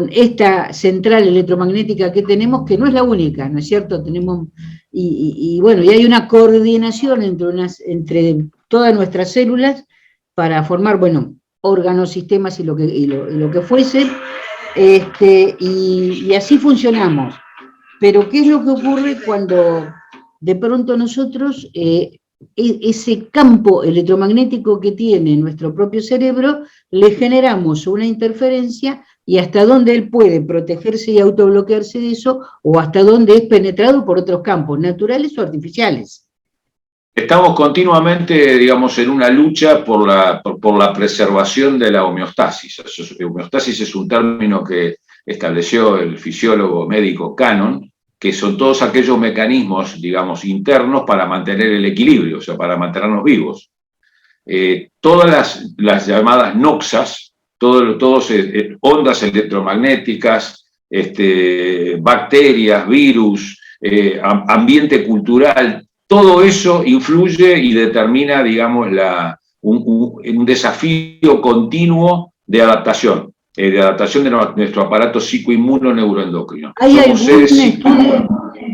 esta central electromagnética que tenemos, que no es la única, ¿no es cierto? Tenemos, bueno, y hay una coordinación entre todas nuestras células para formar, bueno, órganos, sistemas y lo que fuese, y así funcionamos. Pero ¿qué es lo que ocurre cuando de pronto nosotros, ese campo electromagnético que tiene nuestro propio cerebro, le generamos una interferencia y hasta dónde él puede protegerse y autobloquearse de eso, o hasta dónde es penetrado por otros campos, naturales o artificiales? Estamos continuamente, digamos, en una lucha por la preservación de la homeostasis. Homeostasis es un término que estableció el fisiólogo médico Cannon, que son todos aquellos mecanismos, digamos, internos para mantener el equilibrio, o sea, para mantenernos vivos. Todas las llamadas noxas, todos ondas electromagnéticas, bacterias, virus, ambiente cultural, todo eso influye y determina, digamos, un desafío continuo de adaptación de nuestro aparato psicoinmuno neuroendocrino. ¿Hay algún estudio?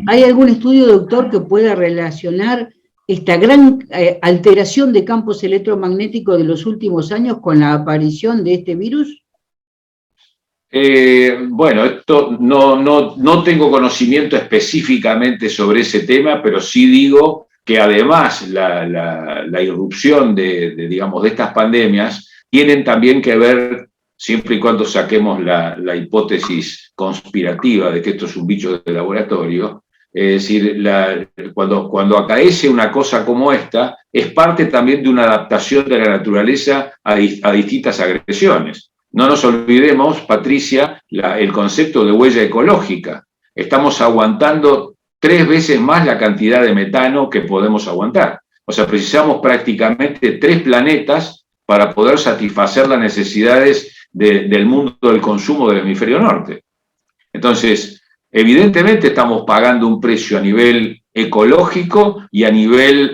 ¿Hay algún estudio, doctor, que pueda relacionar esta gran alteración de campos electromagnéticos de los últimos años con la aparición de este virus? Bueno, esto no tengo conocimiento específicamente sobre ese tema, pero sí digo que además la irrupción digamos, de estas pandemias tienen también que ver, siempre y cuando saquemos la hipótesis conspirativa de que esto es un bicho de laboratorio, es decir, cuando acaece una cosa como esta, es parte también de una adaptación de la naturaleza a distintas agresiones. No nos olvidemos, Patricia, el concepto de huella ecológica. Estamos aguantando 3 veces más la cantidad de metano que podemos aguantar. O sea, precisamos prácticamente 3 planetas para poder satisfacer las necesidades del mundo del consumo del hemisferio norte. Entonces, evidentemente estamos pagando un precio a nivel ecológico y a nivel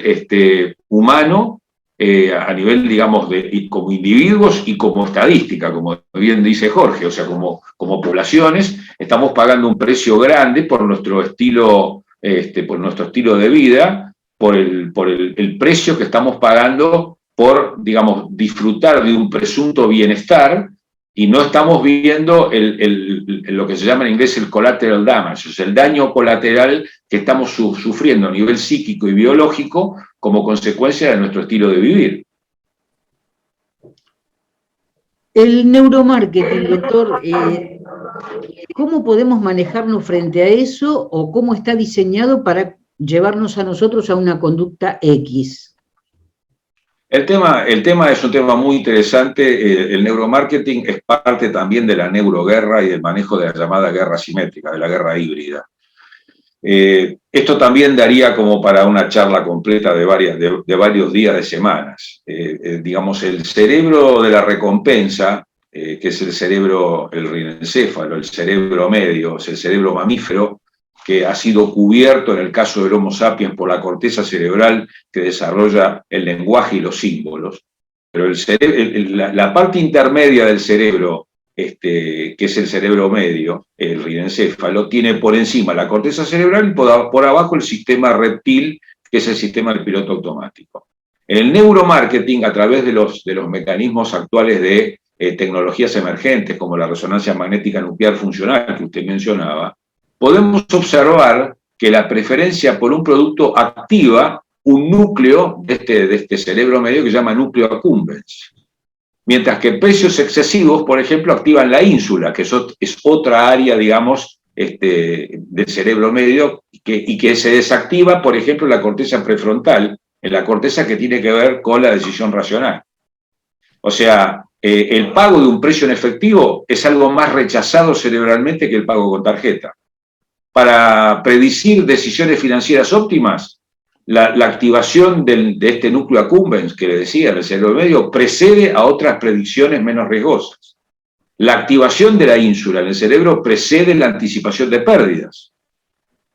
humano, a nivel, digamos, como individuos y como estadística, como bien dice Jorge, o sea, como poblaciones, estamos pagando un precio grande por nuestro estilo de vida, por el precio que estamos pagando por, digamos, disfrutar de un presunto bienestar, y no estamos viendo lo que se llama en inglés el collateral damage, o sea, el daño colateral que estamos sufriendo a nivel psíquico y biológico como consecuencia de nuestro estilo de vivir. El neuromarketing, doctor, ¿cómo podemos manejarnos frente a eso o cómo está diseñado para llevarnos a nosotros a una conducta X? El tema es un tema muy interesante. El neuromarketing es parte también de la neuroguerra y del manejo de la llamada guerra simétrica, de la guerra híbrida. Esto también daría como para una charla completa de varios días de semanas. Digamos, el cerebro de la recompensa, que es el cerebro, el rinencéfalo, el cerebro medio, es el cerebro mamífero, que ha sido cubierto en el caso del Homo sapiens por la corteza cerebral que desarrolla el lenguaje y los símbolos. Pero la parte intermedia del cerebro, que es el cerebro medio, el rinencéfalo, tiene por encima la corteza cerebral y por abajo el sistema reptil, que es el sistema del piloto automático. En el neuromarketing, a través de los mecanismos actuales de tecnologías emergentes, como la resonancia magnética nuclear funcional que usted mencionaba, podemos observar que la preferencia por un producto activa un núcleo de este cerebro medio que se llama núcleo accumbens. Mientras que precios excesivos, por ejemplo, activan la ínsula, que es otra área, digamos, del cerebro medio y que se desactiva, por ejemplo, en la corteza prefrontal, en la corteza que tiene que ver con la decisión racional. O sea, el pago de un precio en efectivo es algo más rechazado cerebralmente que el pago con tarjeta. Para predecir decisiones financieras óptimas, la activación de este núcleo accumbens, que le decía, del cerebro medio, precede a otras predicciones menos riesgosas. La activación de la ínsula en el cerebro precede la anticipación de pérdidas.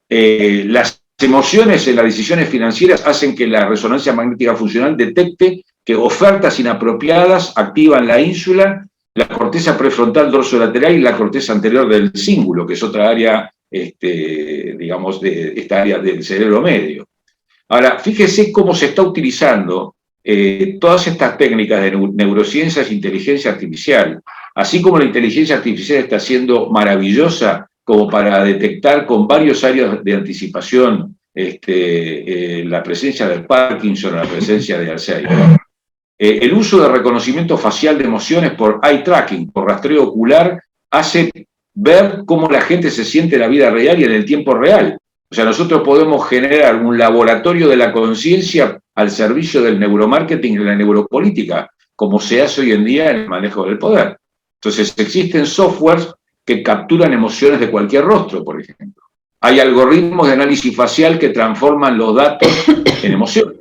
Las emociones en las decisiones financieras hacen que la resonancia magnética funcional detecte que ofertas inapropiadas activan la ínsula, la corteza prefrontal dorsolateral y la corteza anterior del cíngulo, que es otra área, digamos, de esta área del cerebro medio. Ahora, fíjese cómo se está utilizando todas estas técnicas de neurociencias e inteligencia artificial, así como la inteligencia artificial está siendo maravillosa como para detectar con varios áreas de anticipación la presencia del Parkinson, la presencia de Alzheimer. El uso de reconocimiento facial de emociones por eye tracking, por rastreo ocular, hace ver cómo la gente se siente en la vida real y en el tiempo real. O sea, nosotros podemos generar un laboratorio de la conciencia al servicio del neuromarketing y de la neuropolítica, como se hace hoy en día en el manejo del poder. Entonces, existen softwares que capturan emociones de cualquier rostro, por ejemplo. Hay algoritmos de análisis facial que transforman los datos en emociones,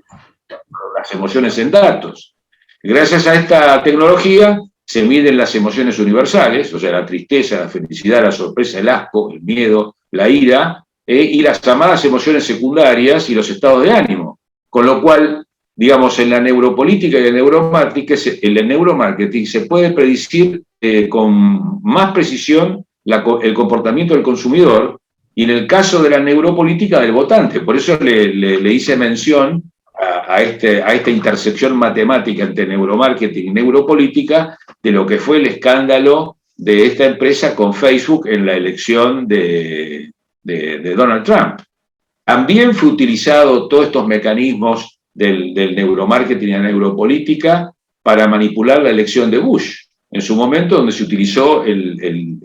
las emociones en datos. Gracias a esta tecnología se miden las emociones universales, o sea, la tristeza, la felicidad, la sorpresa, el asco, el miedo, la ira, y las llamadas emociones secundarias y los estados de ánimo. Con lo cual, digamos, en la neuropolítica y el neuromarketing se puede predecir con más precisión el comportamiento del consumidor, y en el caso de la neuropolítica del votante. Por eso le hice mención a esta intersección matemática entre neuromarketing y neuropolítica de lo que fue el escándalo de esta empresa con Facebook en la elección de Donald Trump. También fue utilizado todos estos mecanismos del neuromarketing y la neuropolítica para manipular la elección de Bush. En su momento, donde se utilizó el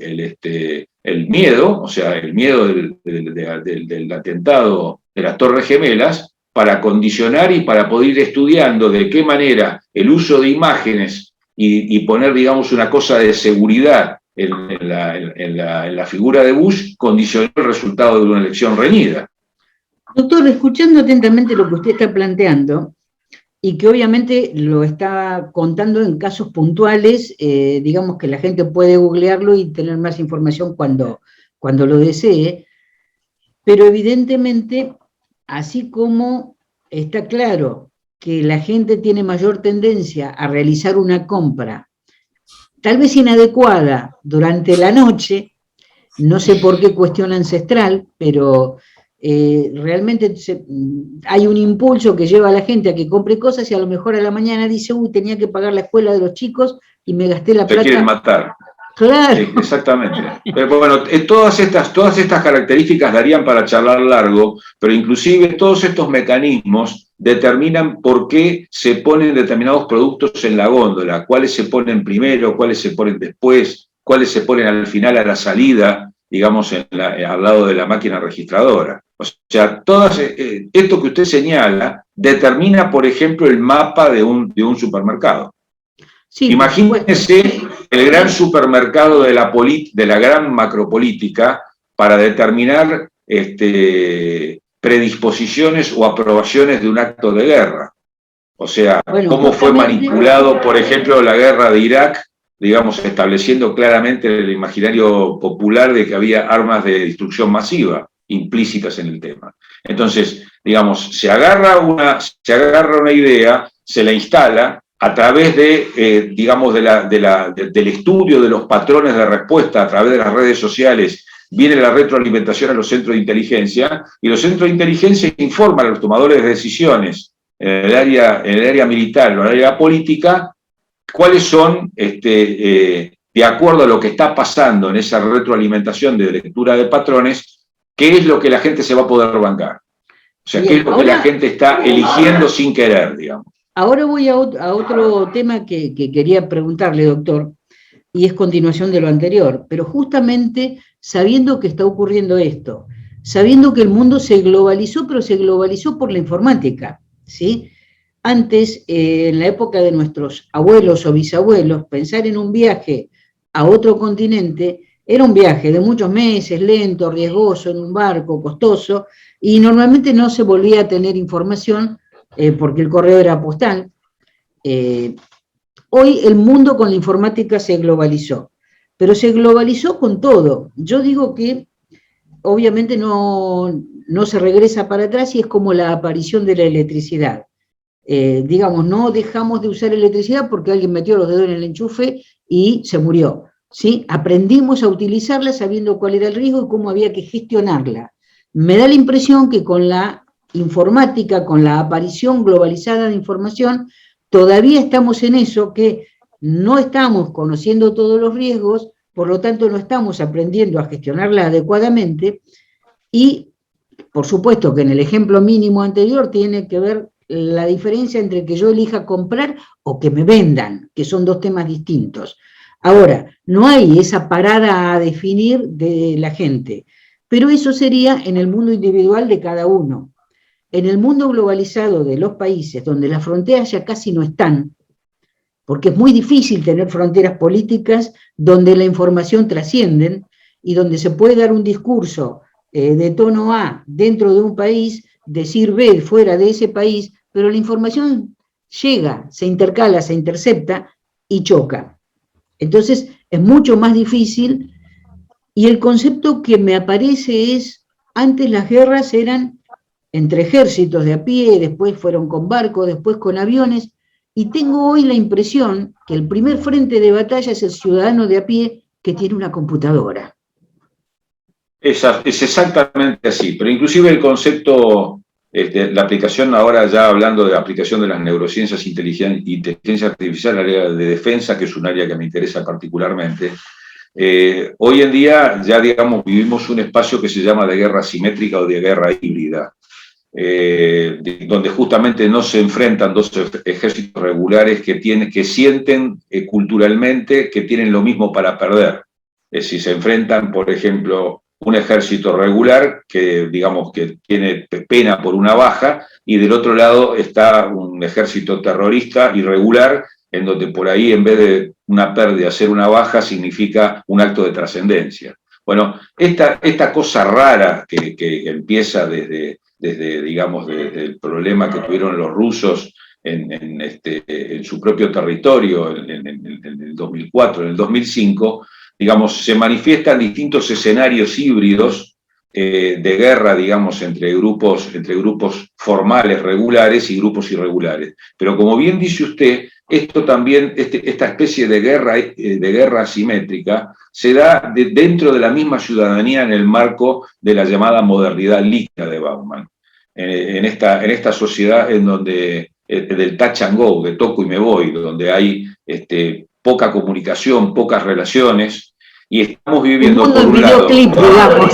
miedo, o sea, el miedo del atentado de las Torres Gemelas, para condicionar y para poder ir estudiando de qué manera el uso de imágenes y poner, digamos, una cosa de seguridad en la figura de Bush condicionó el resultado de una elección reñida. Doctor, escuchando atentamente lo que usted está planteando, y que obviamente lo está contando en casos puntuales, digamos que la gente puede googlearlo y tener más información cuando lo desee, pero evidentemente, así como está claro que la gente tiene mayor tendencia a realizar una compra, tal vez inadecuada durante la noche, no sé por qué cuestión ancestral, pero realmente hay un impulso que lleva a la gente a que compre cosas y a lo mejor a la mañana dice, tenía que pagar la escuela de los chicos y me gasté la plata. Se quieren matar. Claro. Sí, exactamente. Pero bueno, todas estas características darían para charlar largo, pero inclusive todos estos mecanismos determinan por qué se ponen determinados productos en la góndola, cuáles se ponen primero, cuáles se ponen después, cuáles se ponen al final a la salida, digamos, al lado de la máquina registradora. O sea, esto que usted señala determina, por ejemplo, el mapa de un supermercado. Sí, imagínese el gran supermercado de la gran macropolítica para determinar predisposiciones o aprobaciones de un acto de guerra. O sea, cómo fue manipulado, por ejemplo, la guerra de Irak, digamos, estableciendo claramente el imaginario popular de que había armas de destrucción masiva implícitas en el tema. Entonces, digamos, se agarra una idea, se la instala a través de, digamos, del estudio de los patrones de respuesta a través de las redes sociales, viene la retroalimentación a los centros de inteligencia, y los centros de inteligencia informan a los tomadores de decisiones en el área militar, en el área política, cuáles son, de acuerdo a lo que está pasando en esa retroalimentación de lectura de patrones, qué es lo que la gente se va a poder bancar. O sea, qué es lo que la gente está eligiendo sin querer, digamos. Ahora voy a otro tema que quería preguntarle, doctor, y es continuación de lo anterior, pero justamente sabiendo que está ocurriendo esto, sabiendo que el mundo se globalizó, pero se globalizó por la informática, ¿sí? Antes, en la época de nuestros abuelos o bisabuelos, pensar en un viaje a otro continente era un viaje de muchos meses, lento, riesgoso, en un barco, costoso, y normalmente no se volvía a tener información porque el correo era postal. Hoy el mundo con la informática se globalizó, pero se globalizó con todo. Yo digo que obviamente no se regresa para atrás y es como la aparición de la electricidad. Digamos, no dejamos de usar electricidad porque alguien metió los dedos en el enchufe y se murió, ¿sí? Aprendimos a utilizarla sabiendo cuál era el riesgo y cómo había que gestionarla. Me da la impresión que con la informática, con la aparición globalizada de información, todavía estamos en eso, que no estamos conociendo todos los riesgos, por lo tanto no estamos aprendiendo a gestionarla adecuadamente, y por supuesto que en el ejemplo mínimo anterior tiene que ver la diferencia entre que yo elija comprar o que me vendan, que son dos temas distintos. Ahora, no hay esa parada a definir de la gente, pero eso sería en el mundo individual de cada uno. En el mundo globalizado de los países, donde las fronteras ya casi no están, porque es muy difícil tener fronteras políticas donde la información trasciende y donde se puede dar un discurso de tono A dentro de un país, decir B fuera de ese país, pero la información llega, se intercala, se intercepta y choca. Entonces es mucho más difícil, y el concepto que me aparece es, antes las guerras eran entre ejércitos de a pie, después fueron con barcos, después con aviones, y tengo hoy la impresión que el primer frente de batalla es el ciudadano de a pie que tiene una computadora. Es exactamente así, pero inclusive el concepto, la aplicación, ahora ya hablando de la aplicación de las neurociencias, inteligencia artificial, área de defensa, que es un área que me interesa particularmente, hoy en día ya, digamos, vivimos un espacio que se llama de guerra asimétrica o de guerra híbrida, donde justamente no se enfrentan dos ejércitos regulares que sienten culturalmente que tienen lo mismo para perder. Si se enfrentan, por ejemplo, un ejército regular que, digamos, que tiene pena por una baja, y del otro lado está un ejército terrorista irregular, en donde por ahí, en vez de una pérdida, ser una baja, significa un acto de trascendencia. Bueno, esta cosa rara que empieza desde digamos, desde el problema que tuvieron los rusos en su propio territorio en el 2004, en el 2005, digamos, se manifiestan distintos escenarios híbridos de guerra, digamos, entre grupos formales, regulares, y grupos irregulares. Pero como bien dice usted, esto también, esta especie de guerra asimétrica se da dentro de la misma ciudadanía en el marco de la llamada modernidad líquida de Bauman. En esta sociedad en donde, del touch and go, de toco y me voy, donde hay poca comunicación, pocas relaciones, y estamos viviendo un por un lado... digamos.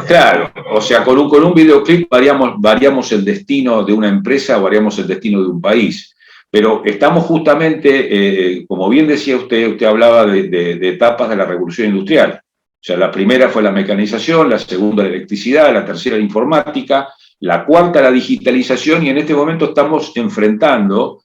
Claro, o sea, con un videoclip variamos el destino de una empresa, variamos el destino de un país. Pero estamos justamente, como bien decía usted hablaba de etapas de la revolución industrial. O sea, la primera fue la mecanización, la segunda la electricidad, la tercera la informática, la cuarta la digitalización, y en este momento estamos enfrentando,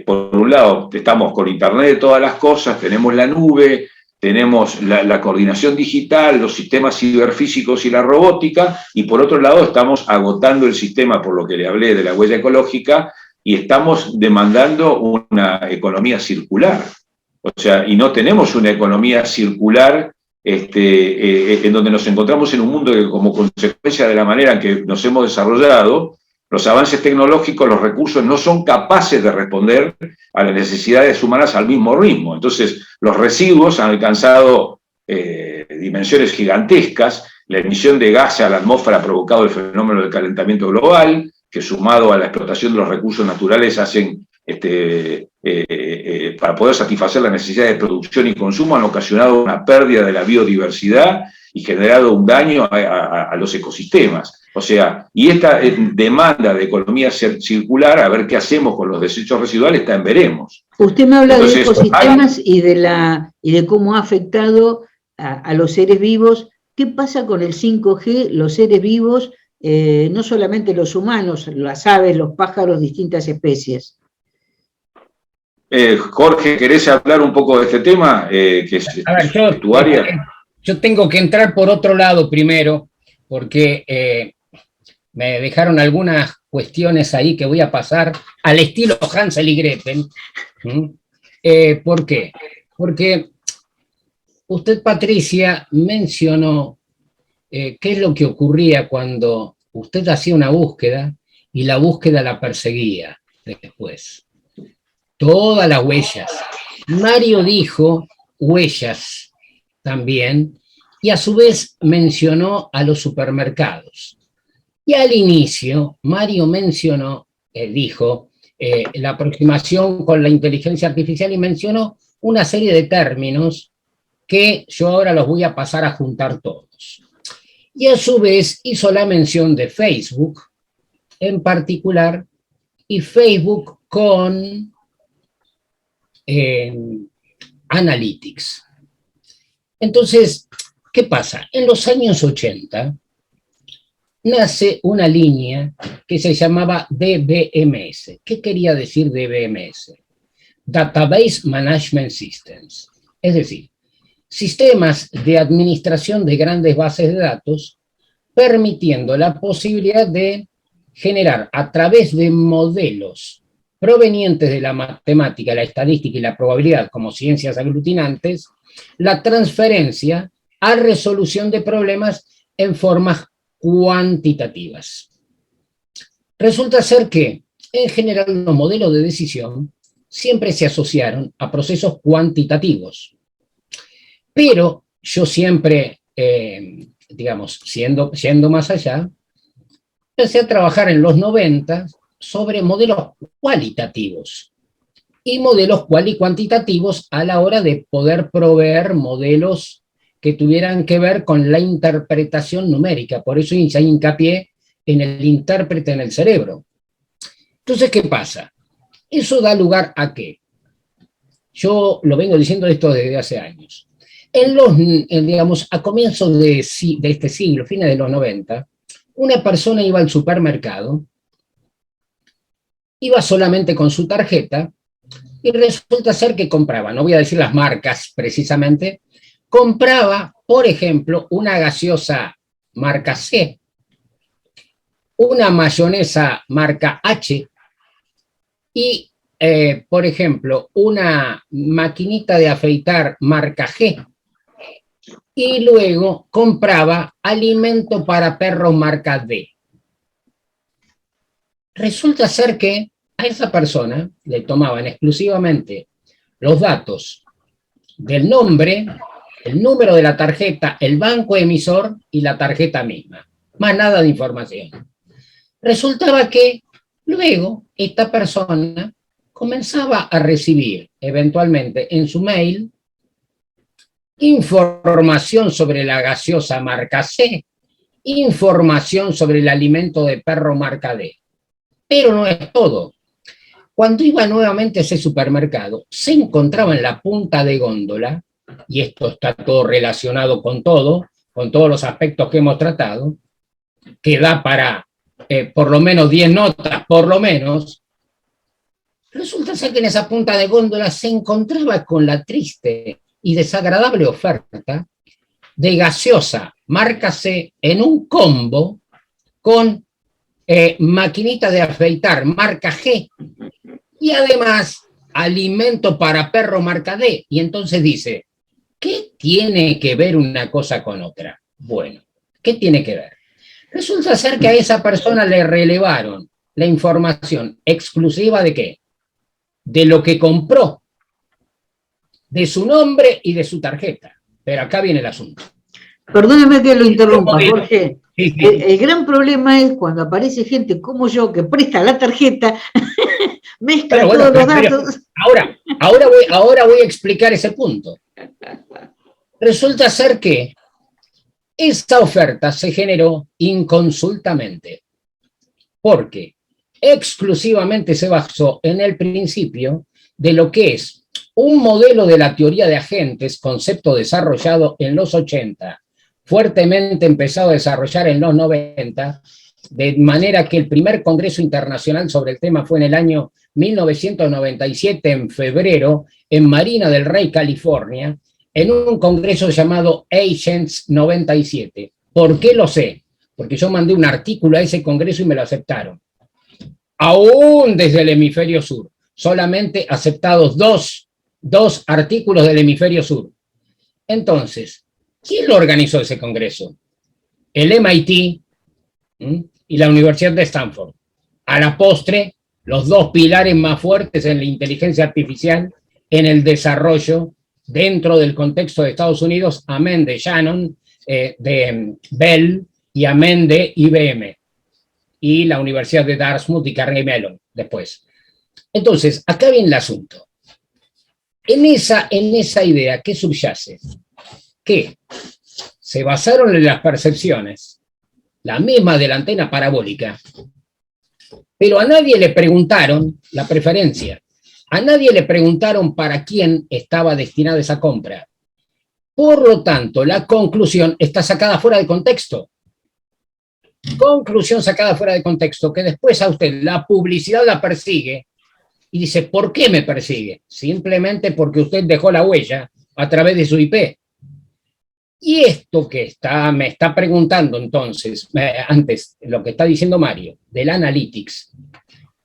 por un lado, estamos con Internet de todas las cosas, tenemos la nube, tenemos la coordinación digital, los sistemas ciberfísicos y la robótica, y por otro lado estamos agotando el sistema, por lo que le hablé de la huella ecológica, y estamos demandando una economía circular. O sea, y no tenemos una economía circular en donde nos encontramos en un mundo que, como consecuencia de la manera en que nos hemos desarrollado, los avances tecnológicos, los recursos no son capaces de responder a las necesidades humanas al mismo ritmo. Entonces, los residuos han alcanzado dimensiones gigantescas. La emisión de gases a la atmósfera ha provocado el fenómeno del calentamiento global, que sumado a la explotación de los recursos naturales hacen, para poder satisfacer las necesidades de producción y consumo, han ocasionado una pérdida de la biodiversidad y generado un daño a los ecosistemas. O sea, y esta demanda de economía circular, a ver qué hacemos con los desechos residuales, está en veremos. Usted me habla de ecosistemas y de cómo ha afectado a los seres vivos. ¿Qué pasa con el 5G, los seres vivos, no solamente los humanos, las aves, los pájaros, distintas especies? Jorge, ¿querés hablar un poco de este tema? Que es tu área. Yo tengo que entrar por otro lado primero, porque me dejaron algunas cuestiones ahí que voy a pasar al estilo Hansel y Gretel. ¿Por qué? Porque usted, Patricia, mencionó qué es lo que ocurría cuando usted hacía una búsqueda y la búsqueda la perseguía después. Todas las huellas. Mario dijo huellas también, y a su vez mencionó a los supermercados. Y al inicio, Mario mencionó, dijo, la aproximación con la inteligencia artificial, y mencionó una serie de términos que yo ahora los voy a pasar a juntar todos. Y a su vez hizo la mención de Facebook en particular, y Facebook con Analytics. Entonces, ¿qué pasa? En los años 80 nace una línea que se llamaba DBMS. ¿Qué quería decir DBMS? Database Management Systems. Es decir, sistemas de administración de grandes bases de datos, permitiendo la posibilidad de generar a través de modelos provenientes de la matemática, la estadística y la probabilidad como ciencias aglutinantes, la transferencia a resolución de problemas en formas cuantitativas. Resulta ser que, en general, los modelos de decisión siempre se asociaron a procesos cuantitativos. Pero yo siempre digamos, siendo más allá, empecé a trabajar en los 90 sobre modelos cualitativos y modelos cuantitativos a la hora de poder proveer modelos que tuvieran que ver con la interpretación numérica. Por eso hay hincapié en el intérprete en el cerebro. Entonces, ¿qué pasa? Eso da lugar a qué. Yo lo vengo diciendo esto desde hace años. Digamos, a comienzos de este siglo, fines de los 90, una persona iba al supermercado, iba solamente con su tarjeta, y resulta ser que compraba, no voy a decir las marcas precisamente, compraba, por ejemplo, una gaseosa marca C, una mayonesa marca H y, por ejemplo, una maquinita de afeitar marca G. Y luego compraba alimento para perros marca D. Resulta ser que a esa persona le tomaban exclusivamente los datos del nombre, el número de la tarjeta, el banco emisor y la tarjeta misma. Más nada de información. Resultaba que luego esta persona comenzaba a recibir eventualmente en su mail información sobre la gaseosa marca C, información sobre el alimento de perro marca D. Pero no es todo. Cuando iba nuevamente a ese supermercado, se encontraba en la punta de góndola, y esto está todo relacionado con todos los aspectos que hemos tratado, que da para por lo menos 10 notas, por lo menos. Resulta ser que en esa punta de góndola se encontraba con la triste y desagradable oferta de gaseosa marca C en un combo con maquinita de afeitar marca G y además alimento para perro marca D. Y entonces dice, ¿qué tiene que ver una cosa con otra? Bueno, ¿qué tiene que ver? Resulta ser que a esa persona le relevaron la información exclusiva ¿de qué? De lo que compró, de su nombre y de su tarjeta. Pero acá viene el asunto. Perdóneme que lo interrumpa, Jorge. Sí, sí. El gran problema es cuando aparece gente como yo que presta la tarjeta, mezcla todos los datos. Ahora voy a explicar ese punto. Resulta ser que esta oferta se generó inconsultamente, porque exclusivamente se basó en el principio de lo que es un modelo de la teoría de agentes, concepto desarrollado en los 80, fuertemente empezado a desarrollar en los 90, de manera que el primer congreso internacional sobre el tema fue en el año 1997, en febrero, en Marina del Rey, California, en un congreso llamado Agents 97. ¿Por qué lo sé? Porque yo mandé un artículo a ese congreso y me lo aceptaron. Aún desde el hemisferio sur, solamente aceptados dos artículos del hemisferio sur. Entonces, ¿quién lo organizó ese congreso? El MIT y la Universidad de Stanford. A la postre, los dos pilares más fuertes en la inteligencia artificial, en el desarrollo dentro del contexto de Estados Unidos, amén de Shannon, de Bell y amén de IBM. Y la Universidad de Dartmouth y Carnegie Mellon después. Entonces, acá viene el asunto. En esa idea, ¿qué subyace? Que se basaron en las percepciones, la misma de la antena parabólica, pero a nadie le preguntaron la preferencia, a nadie le preguntaron para quién estaba destinada esa compra. Por lo tanto, la conclusión está sacada fuera de contexto. Conclusión sacada fuera de contexto, que después a usted la publicidad la persigue y dice, ¿por qué me persigue? Simplemente porque usted dejó la huella a través de su IP. Y esto que me está preguntando entonces, antes, lo que está diciendo Mario, del analytics,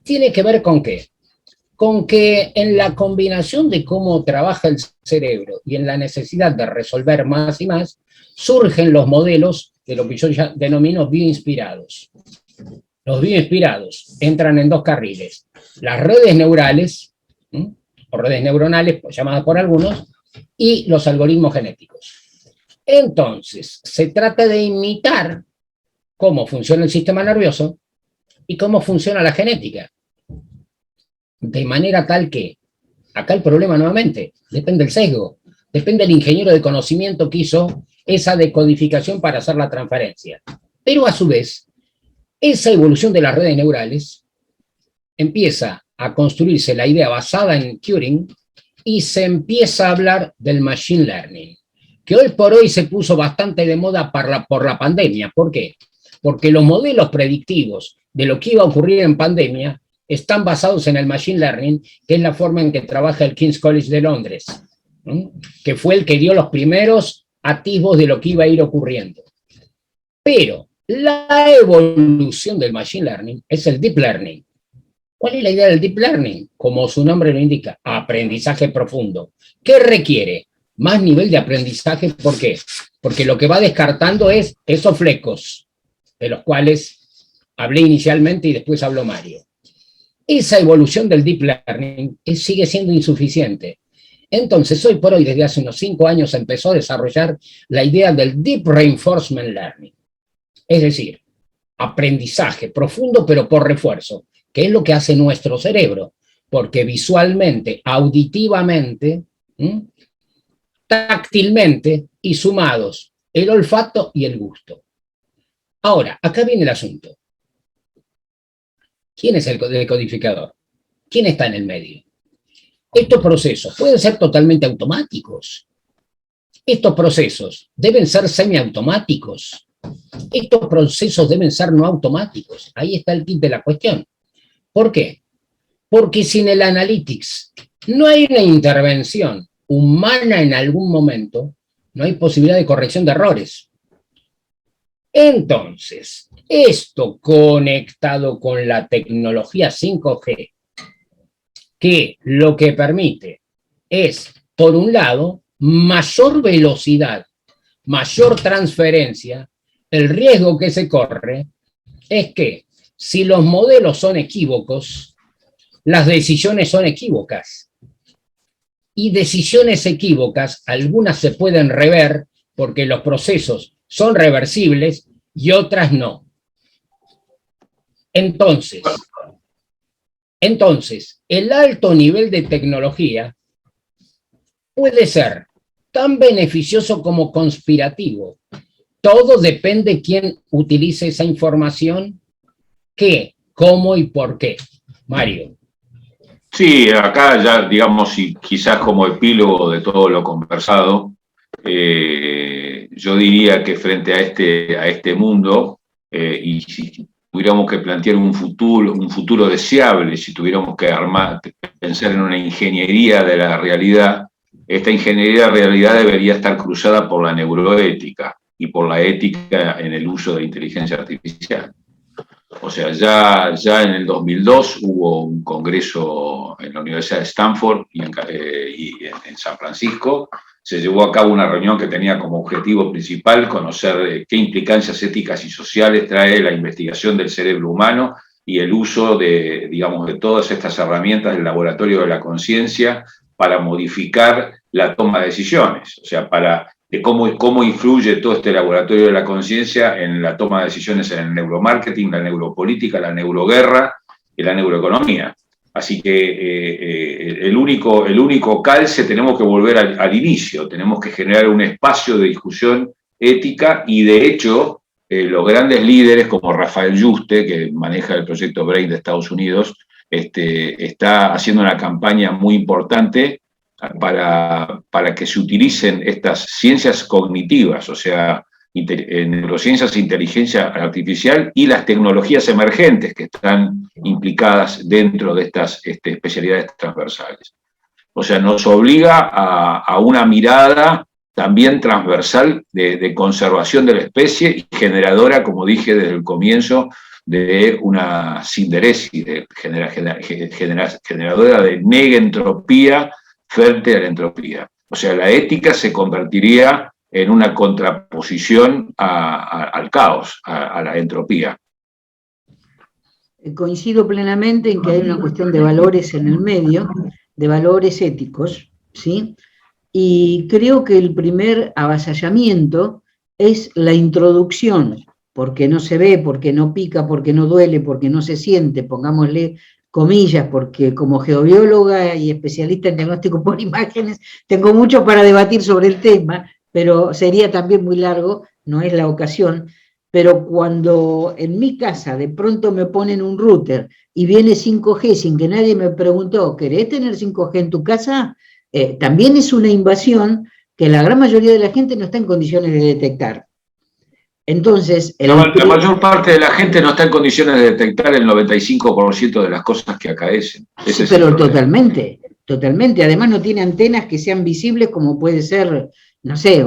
tiene que ver con ¿qué? Con que en la combinación de cómo trabaja el cerebro y en la necesidad de resolver más y más, surgen los modelos de lo que yo ya denomino bioinspirados. Los bioinspirados entran en dos carriles. Las redes neurales, o redes neuronales, llamadas por algunos, y los algoritmos genéticos. Entonces, se trata de imitar cómo funciona el sistema nervioso y cómo funciona la genética. De manera tal que, acá el problema nuevamente, depende del sesgo, depende del ingeniero de conocimiento que hizo esa decodificación para hacer la transferencia. Pero a su vez, esa evolución de las redes neurales empieza a construirse la idea basada en Turing y se empieza a hablar del machine learning, que hoy por hoy se puso bastante de moda por la pandemia. ¿Por qué? Porque los modelos predictivos de lo que iba a ocurrir en pandemia están basados en el machine learning, que es la forma en que trabaja el King's College de Londres, ¿no? Que fue el que dio los primeros atisbos de lo que iba a ir ocurriendo. Pero la evolución del machine learning es el deep learning. ¿Cuál es la idea del deep learning? Como su nombre lo indica, aprendizaje profundo. ¿Qué requiere? Más nivel de aprendizaje. ¿Por qué? Porque lo que va descartando es esos flecos, de los cuales hablé inicialmente y después habló Mario. Esa evolución del deep learning sigue siendo insuficiente. Entonces, hoy por hoy, desde hace unos 5 años, empezó a desarrollar la idea del deep reinforcement learning. Es decir, aprendizaje profundo pero por refuerzo, que es lo que hace nuestro cerebro, porque visualmente, auditivamente, táctilmente y sumados el olfato y el gusto. Ahora, acá viene el asunto. ¿Quién es el decodificador? ¿Quién está en el medio? Estos procesos pueden ser totalmente automáticos. Estos procesos deben ser semiautomáticos. Estos procesos deben ser no automáticos. Ahí está el kit de la cuestión. ¿Por qué? Porque sin el analytics no hay una intervención humana en algún momento, no hay posibilidad de corrección de errores. Entonces, esto conectado con la tecnología 5G, que lo que permite es, por un lado, mayor velocidad, mayor transferencia, el riesgo que se corre es que si los modelos son equívocos, las decisiones son equívocas. Y decisiones equívocas, algunas se pueden rever porque los procesos son reversibles y otras no. Entonces, el alto nivel de tecnología puede ser tan beneficioso como conspirativo. Todo depende de quién utilice esa información, qué, cómo y por qué. Mario. Sí, acá ya, digamos, y quizás como epílogo de todo lo conversado, yo diría que frente a este mundo, y si tuviéramos que plantear un futuro deseable, si tuviéramos que pensar en una ingeniería de la realidad, esta ingeniería de la realidad debería estar cruzada por la neuroética y por la ética en el uso de la inteligencia artificial. O sea, ya en el 2002 hubo un congreso en la Universidad de Stanford y en San Francisco. Se llevó a cabo una reunión que tenía como objetivo principal conocer qué implicancias éticas y sociales trae la investigación del cerebro humano y el uso de, digamos, de todas estas herramientas del laboratorio de la conciencia para modificar la toma de decisiones, o sea, de cómo influye todo este laboratorio de la conciencia en la toma de decisiones en el neuromarketing, la neuropolítica, la neuroguerra y la neuroeconomía. Así que el único calce tenemos que volver al inicio, tenemos que generar un espacio de discusión ética y de hecho los grandes líderes como Rafael Yuste, que maneja el proyecto BRAIN de Estados Unidos, está haciendo una campaña muy importante para que se utilicen estas ciencias cognitivas, o sea, neurociencias e inteligencia artificial y las tecnologías emergentes que están implicadas dentro de estas especialidades transversales. O sea, nos obliga a una mirada también transversal de conservación de la especie y generadora, como dije desde el comienzo, de una sinderesis, generadora de negentropía frente a la entropía. O sea, la ética se convertiría en una contraposición al caos, a la entropía. Coincido plenamente en que hay una cuestión de valores en el medio, de valores éticos, ¿sí? y creo que el primer avasallamiento es la introducción, porque no se ve, porque no pica, porque no duele, porque no se siente, pongámosle comillas, porque como geobióloga y especialista en diagnóstico por imágenes, tengo mucho para debatir sobre el tema, pero sería también muy largo, no es la ocasión. Pero cuando en mi casa de pronto me ponen un router y viene 5G sin que nadie me preguntó, ¿querés tener 5G en tu casa? También es una invasión que la gran mayoría de la gente no está en condiciones de detectar. Entonces, la mayor parte de la gente no está en condiciones de detectar el 95% de las cosas que acaecen. Sí, pero totalmente, totalmente. Además no tiene antenas que sean visibles como puede ser, no sé,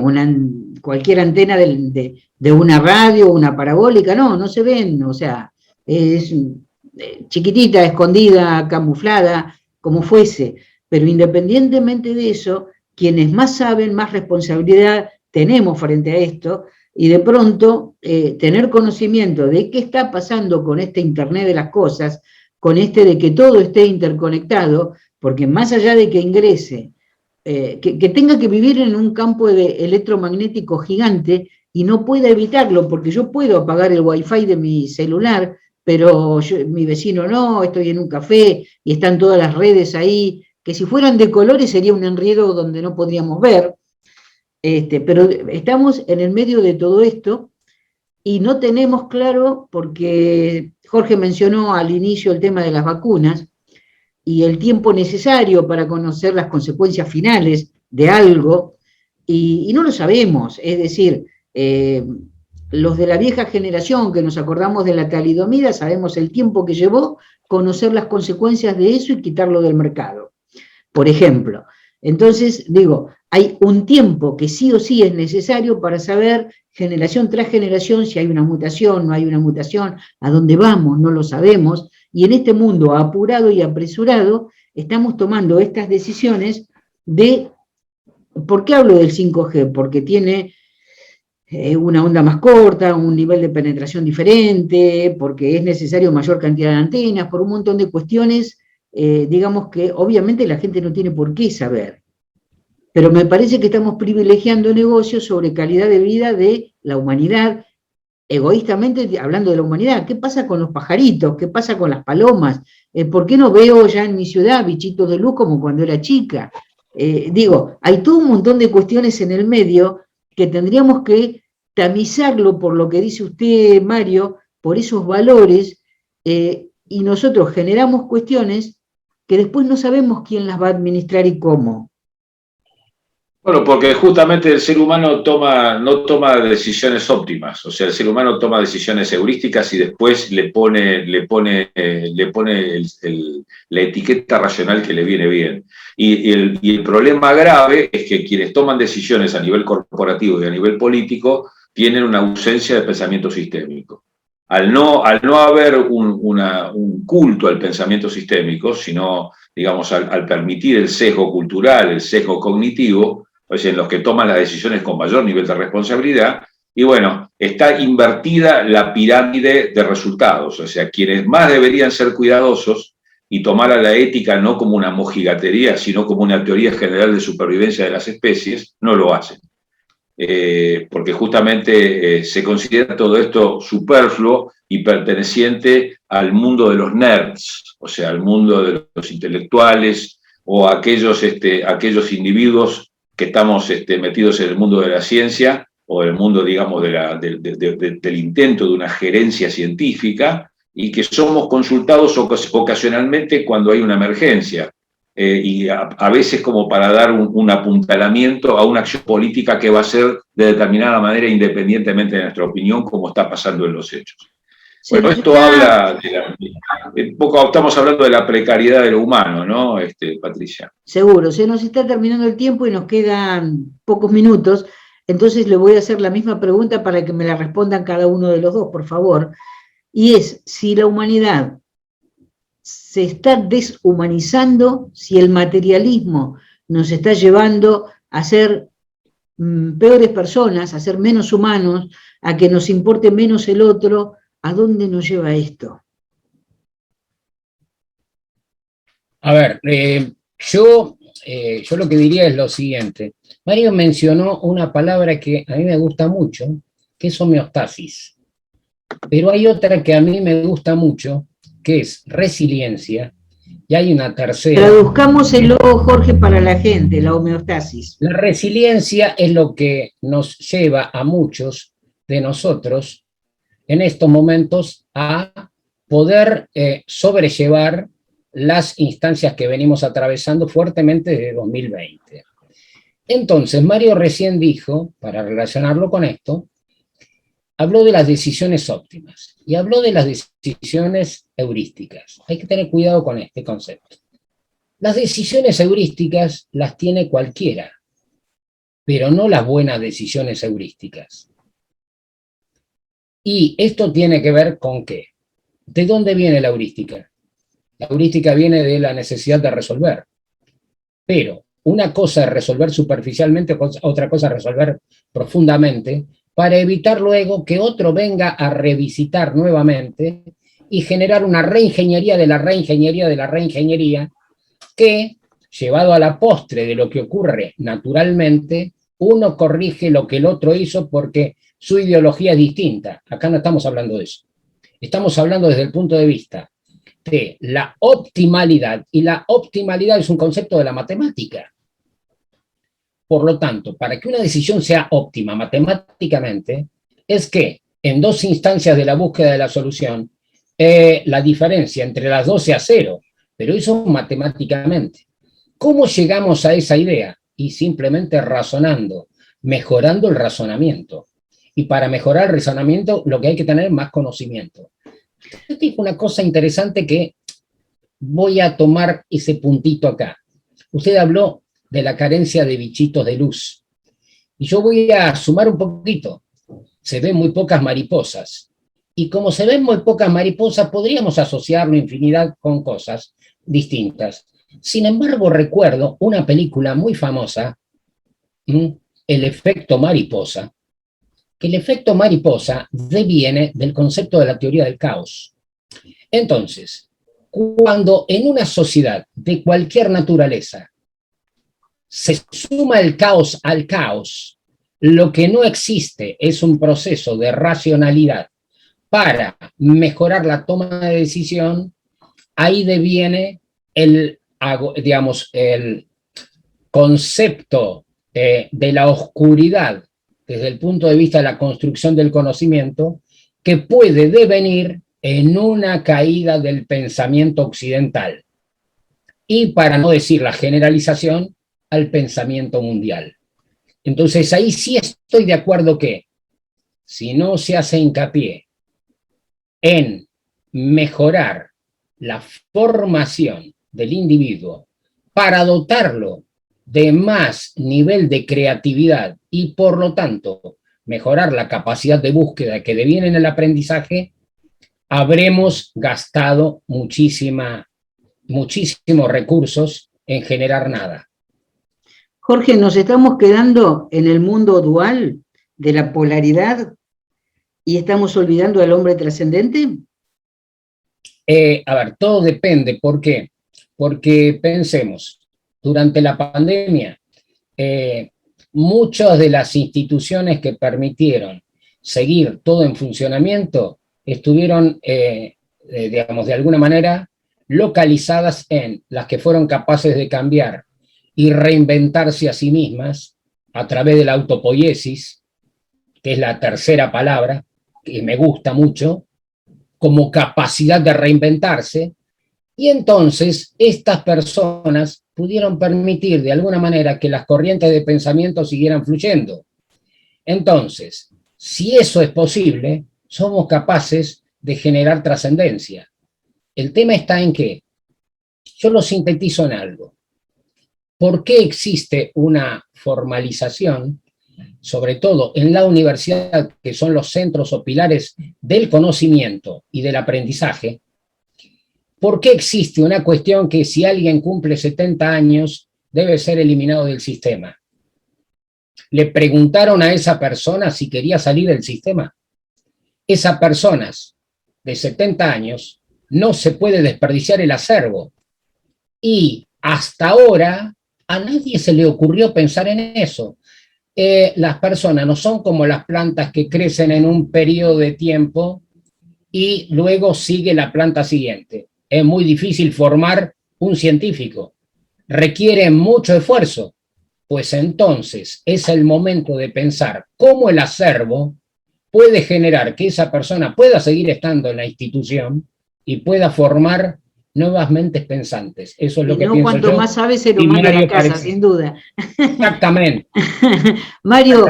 cualquier antena de una radio, una parabólica, no se ven, o sea, es chiquitita, escondida, camuflada, como fuese. Pero independientemente de eso, quienes más saben, más responsabilidad tenemos frente a esto, y de pronto tener conocimiento de qué está pasando con este Internet de las cosas, con de que todo esté interconectado, porque más allá de que ingrese, que tenga que vivir en un campo electromagnético gigante y no pueda evitarlo, porque yo puedo apagar el wifi de mi celular, pero mi vecino no, estoy en un café y están todas las redes ahí, que si fueran de colores sería un enredo donde no podríamos ver, pero estamos en el medio de todo esto y no tenemos claro, porque Jorge mencionó al inicio el tema de las vacunas y el tiempo necesario para conocer las consecuencias finales de algo, y no lo sabemos, es decir, los de la vieja generación que nos acordamos de la talidomida, sabemos el tiempo que llevó conocer las consecuencias de eso y quitarlo del mercado, por ejemplo. Entonces, digo, hay un tiempo que sí o sí es necesario para saber, generación tras generación, si hay una mutación, no hay una mutación, a dónde vamos, no lo sabemos, y en este mundo apurado y apresurado, estamos tomando estas decisiones de, ¿por qué hablo del 5G? Porque tiene una onda más corta, un nivel de penetración diferente, porque es necesario mayor cantidad de antenas, por un montón de cuestiones, digamos que obviamente la gente no tiene por qué saber. Pero me parece que estamos privilegiando negocios sobre calidad de vida de la humanidad, egoístamente hablando de la humanidad. ¿Qué pasa con los pajaritos? ¿Qué pasa con las palomas? ¿Por qué no veo ya en mi ciudad bichitos de luz como cuando era chica? Digo, hay todo un montón de cuestiones en el medio que tendríamos que tamizarlo por lo que dice usted, Mario, por esos valores, y nosotros generamos cuestiones que después no sabemos quién las va a administrar y cómo. Bueno, porque justamente el ser humano no toma decisiones óptimas, o sea, el ser humano toma decisiones heurísticas y después le pone la etiqueta racional que le viene bien. Y el problema grave es que quienes toman decisiones a nivel corporativo y a nivel político tienen una ausencia de pensamiento sistémico. Al no haber un culto al pensamiento sistémico, sino, digamos, al permitir el sesgo cultural, el sesgo cognitivo, pues en los que toman las decisiones con mayor nivel de responsabilidad, y bueno, está invertida la pirámide de resultados, o sea, quienes más deberían ser cuidadosos y tomar a la ética no como una mojigatería, sino como una teoría general de supervivencia de las especies, no lo hacen. Porque justamente se considera todo esto superfluo y perteneciente al mundo de los nerds, o sea, al mundo de los intelectuales o aquellos individuos que estamos metidos en el mundo de la ciencia o en el mundo, digamos, del intento de una gerencia científica y que somos consultados ocasionalmente cuando hay una emergencia. Y a veces como para dar un apuntalamiento a una acción política que va a ser de determinada manera independientemente de nuestra opinión, como está pasando en los hechos. Bueno, esto habla un poco, estamos hablando de la precariedad de lo humano, ¿no, Patricia? Seguro, se nos está terminando el tiempo y nos quedan pocos minutos, entonces le voy a hacer la misma pregunta para que me la respondan cada uno de los dos, por favor, y es si la humanidad se está deshumanizando, si el materialismo nos está llevando a ser peores personas, a ser menos humanos, a que nos importe menos el otro. ¿A dónde nos lleva esto? A ver, yo yo lo que diría es lo siguiente. Mario mencionó una palabra que a mí me gusta mucho, que es homeostasis. Pero hay otra que a mí me gusta mucho, que es resiliencia, y hay una tercera. Traduzcámoselo, Jorge, para la gente, la homeostasis. La resiliencia es lo que nos lleva a muchos de nosotros en estos momentos a poder sobrellevar las instancias que venimos atravesando fuertemente desde 2020. Entonces, Mario recién dijo, para relacionarlo con esto, habló de las decisiones óptimas y habló de las decisiones heurísticas. Hay que tener cuidado con este concepto. Las decisiones heurísticas las tiene cualquiera, pero no las buenas decisiones heurísticas. Y esto tiene que ver con ¿qué? ¿De dónde viene la heurística? La heurística viene de la necesidad de resolver. Pero una cosa es resolver superficialmente, otra cosa es resolver profundamente, para evitar luego que otro venga a revisitar nuevamente y generar una reingeniería de la reingeniería de la reingeniería que, llevado a la postre de lo que ocurre naturalmente, uno corrige lo que el otro hizo porque su ideología es distinta. Acá no estamos hablando de eso. Estamos hablando desde el punto de vista de la optimalidad, y la optimalidad es un concepto de la matemática. Por lo tanto, para que una decisión sea óptima matemáticamente, es que en dos instancias de la búsqueda de la solución, la diferencia entre las dos sea cero, pero eso matemáticamente. ¿Cómo llegamos a esa idea? Y simplemente razonando, mejorando el razonamiento. Y para mejorar el razonamiento, lo que hay que tener es más conocimiento. Yo digo una cosa interesante que voy a tomar ese puntito acá. Usted habló de la carencia de bichitos de luz. Y yo voy a sumar un poquito. Se ven muy pocas mariposas. Y como se ven muy pocas mariposas, podríamos asociarlo infinidad con cosas distintas. Sin embargo, recuerdo una película muy famosa, El efecto mariposa, que el efecto mariposa deviene del concepto de la teoría del caos. Entonces, cuando en una sociedad de cualquier naturaleza se suma el caos al caos, lo que no existe es un proceso de racionalidad para mejorar la toma de decisión, ahí deviene el concepto de la oscuridad desde el punto de vista de la construcción del conocimiento, que puede devenir en una caída del pensamiento occidental. Y para no decir la generalización, al pensamiento mundial. Entonces ahí sí estoy de acuerdo que si no se hace hincapié en mejorar la formación del individuo para dotarlo de más nivel de creatividad y por lo tanto mejorar la capacidad de búsqueda que deviene en el aprendizaje, habremos gastado muchísimos recursos en generar nada. Jorge, nos estamos quedando en el mundo dual de la polaridad y estamos olvidando al hombre trascendente. A ver, todo depende. ¿Por qué? Porque pensemos, durante la pandemia, muchas de las instituciones que permitieron seguir todo en funcionamiento estuvieron, digamos, de alguna manera localizadas en las que fueron capaces de cambiar y reinventarse a sí mismas a través de la autopoiesis, que es la tercera palabra, que me gusta mucho, como capacidad de reinventarse, y entonces estas personas pudieron permitir de alguna manera que las corrientes de pensamiento siguieran fluyendo. Entonces, si eso es posible, somos capaces de generar trascendencia. El tema está en que, yo lo sintetizo en algo. ¿Por qué existe una formalización, sobre todo en la universidad, que son los centros o pilares del conocimiento y del aprendizaje? ¿Por qué existe una cuestión que si alguien cumple 70 años debe ser eliminado del sistema? Le preguntaron a esa persona si quería salir del sistema. Esas personas de 70 años no se puede desperdiciar el acervo. Y hasta ahora A nadie se le ocurrió pensar en eso. Las personas no son como las plantas que crecen en un periodo de tiempo y luego sigue la planta siguiente. Es muy difícil formar un científico. Requiere mucho esfuerzo. Pues entonces es el momento de pensar cómo el acervo puede generar que esa persona pueda seguir estando en la institución y pueda formar nuevas mentes pensantes. Eso es lo que pienso yo. Cuanto más sabe, se lo manda a la casa, sin duda. Exactamente. Mario,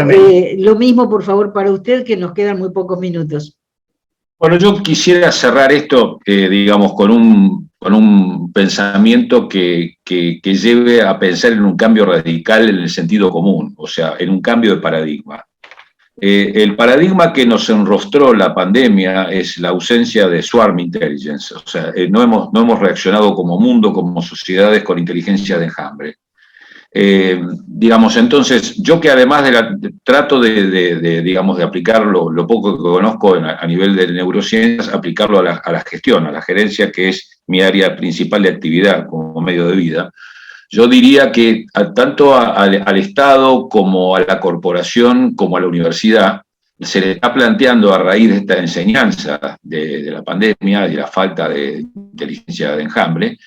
lo mismo, por favor, para usted, que nos quedan muy pocos minutos. Bueno, yo quisiera cerrar esto, digamos, con un pensamiento que lleve a pensar en un cambio radical en el sentido común, o sea, en un cambio de paradigma. El paradigma que nos enrostró la pandemia es la ausencia de swarm intelligence, o sea, no hemos reaccionado como mundo, como sociedades con inteligencia de enjambre. Digamos, entonces, yo que además trato digamos, de aplicar lo poco que conozco a nivel de neurociencias, aplicarlo a la gestión, a la gerencia, que es mi área principal de actividad como medio de vida. Yo diría que tanto al Estado como a la corporación como a la universidad se le está planteando, a raíz de esta enseñanza de la pandemia y la falta de inteligencia de enjambre,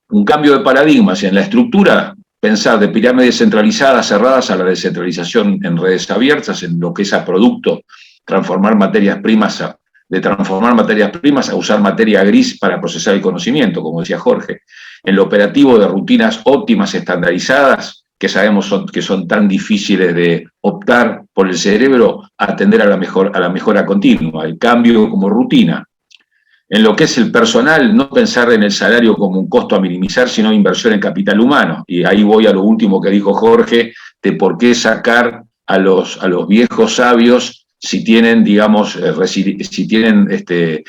un cambio de paradigmas en la estructura. Pensar de pirámides centralizadas, cerradas, a la descentralización en redes abiertas, en lo que es a producto, de transformar materias primas a usar materia gris para procesar el conocimiento, como decía Jorge, en lo operativo de rutinas óptimas, estandarizadas, que sabemos que son tan difíciles de optar por el cerebro, a atender a la mejora continua, el cambio como rutina. En lo que es el personal, no pensar en el salario como un costo a minimizar, sino inversión en capital humano. Y ahí voy a lo último que dijo Jorge, de por qué sacar a los viejos sabios si tienen, digamos,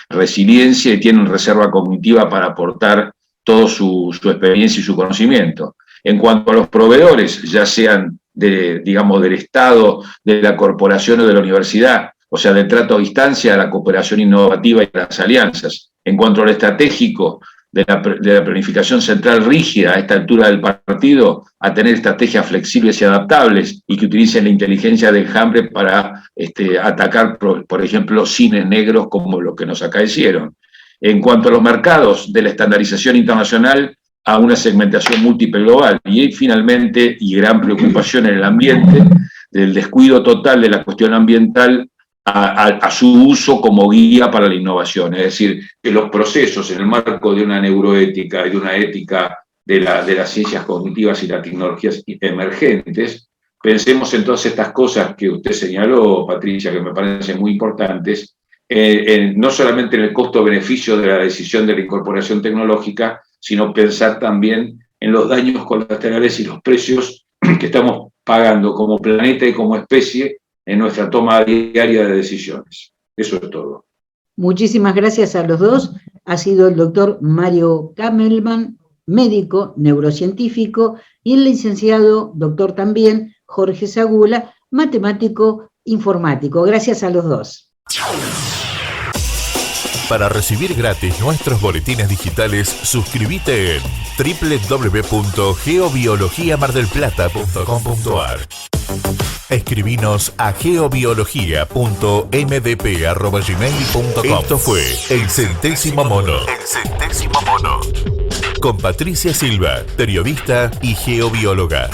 resiliencia y tienen reserva cognitiva para aportar toda su experiencia y su conocimiento. En cuanto a los proveedores, ya sean del Estado, de la corporación o de la universidad, o sea, del trato a distancia, a la cooperación innovativa y las alianzas. En cuanto al estratégico, de la planificación central rígida a esta altura del partido, a tener estrategias flexibles y adaptables y que utilicen la inteligencia de enjambre para atacar, por ejemplo, cines negros como lo que nos acaecieron. En cuanto a los mercados, de la estandarización internacional a una segmentación múltiple global. Y finalmente, y gran preocupación en el ambiente, del descuido total de la cuestión ambiental a su uso como guía para la innovación. Es decir, que los procesos en el marco de una neuroética y de una ética de las ciencias cognitivas y las tecnologías emergentes, pensemos en todas estas cosas que usted señaló, Patricia, que me parecen muy importantes, no solamente en el costo-beneficio de la decisión de la incorporación tecnológica, sino pensar también en los daños colaterales y los precios que estamos pagando como planeta y como especie en nuestra toma diaria de decisiones. Eso es todo. Muchísimas gracias a los dos. Ha sido el doctor Mario Kamelman, médico, neurocientífico, y el licenciado, doctor también, Jorge Zagula, matemático informático. Gracias a los dos. Para recibir gratis nuestros boletines digitales, suscríbete en www.geobiologiamardelplata.com.ar. Escribinos a geobiología.mdp@gmail.com. Esto fue El Centésimo Mono. Con Patricia Silva, periodista y geobióloga.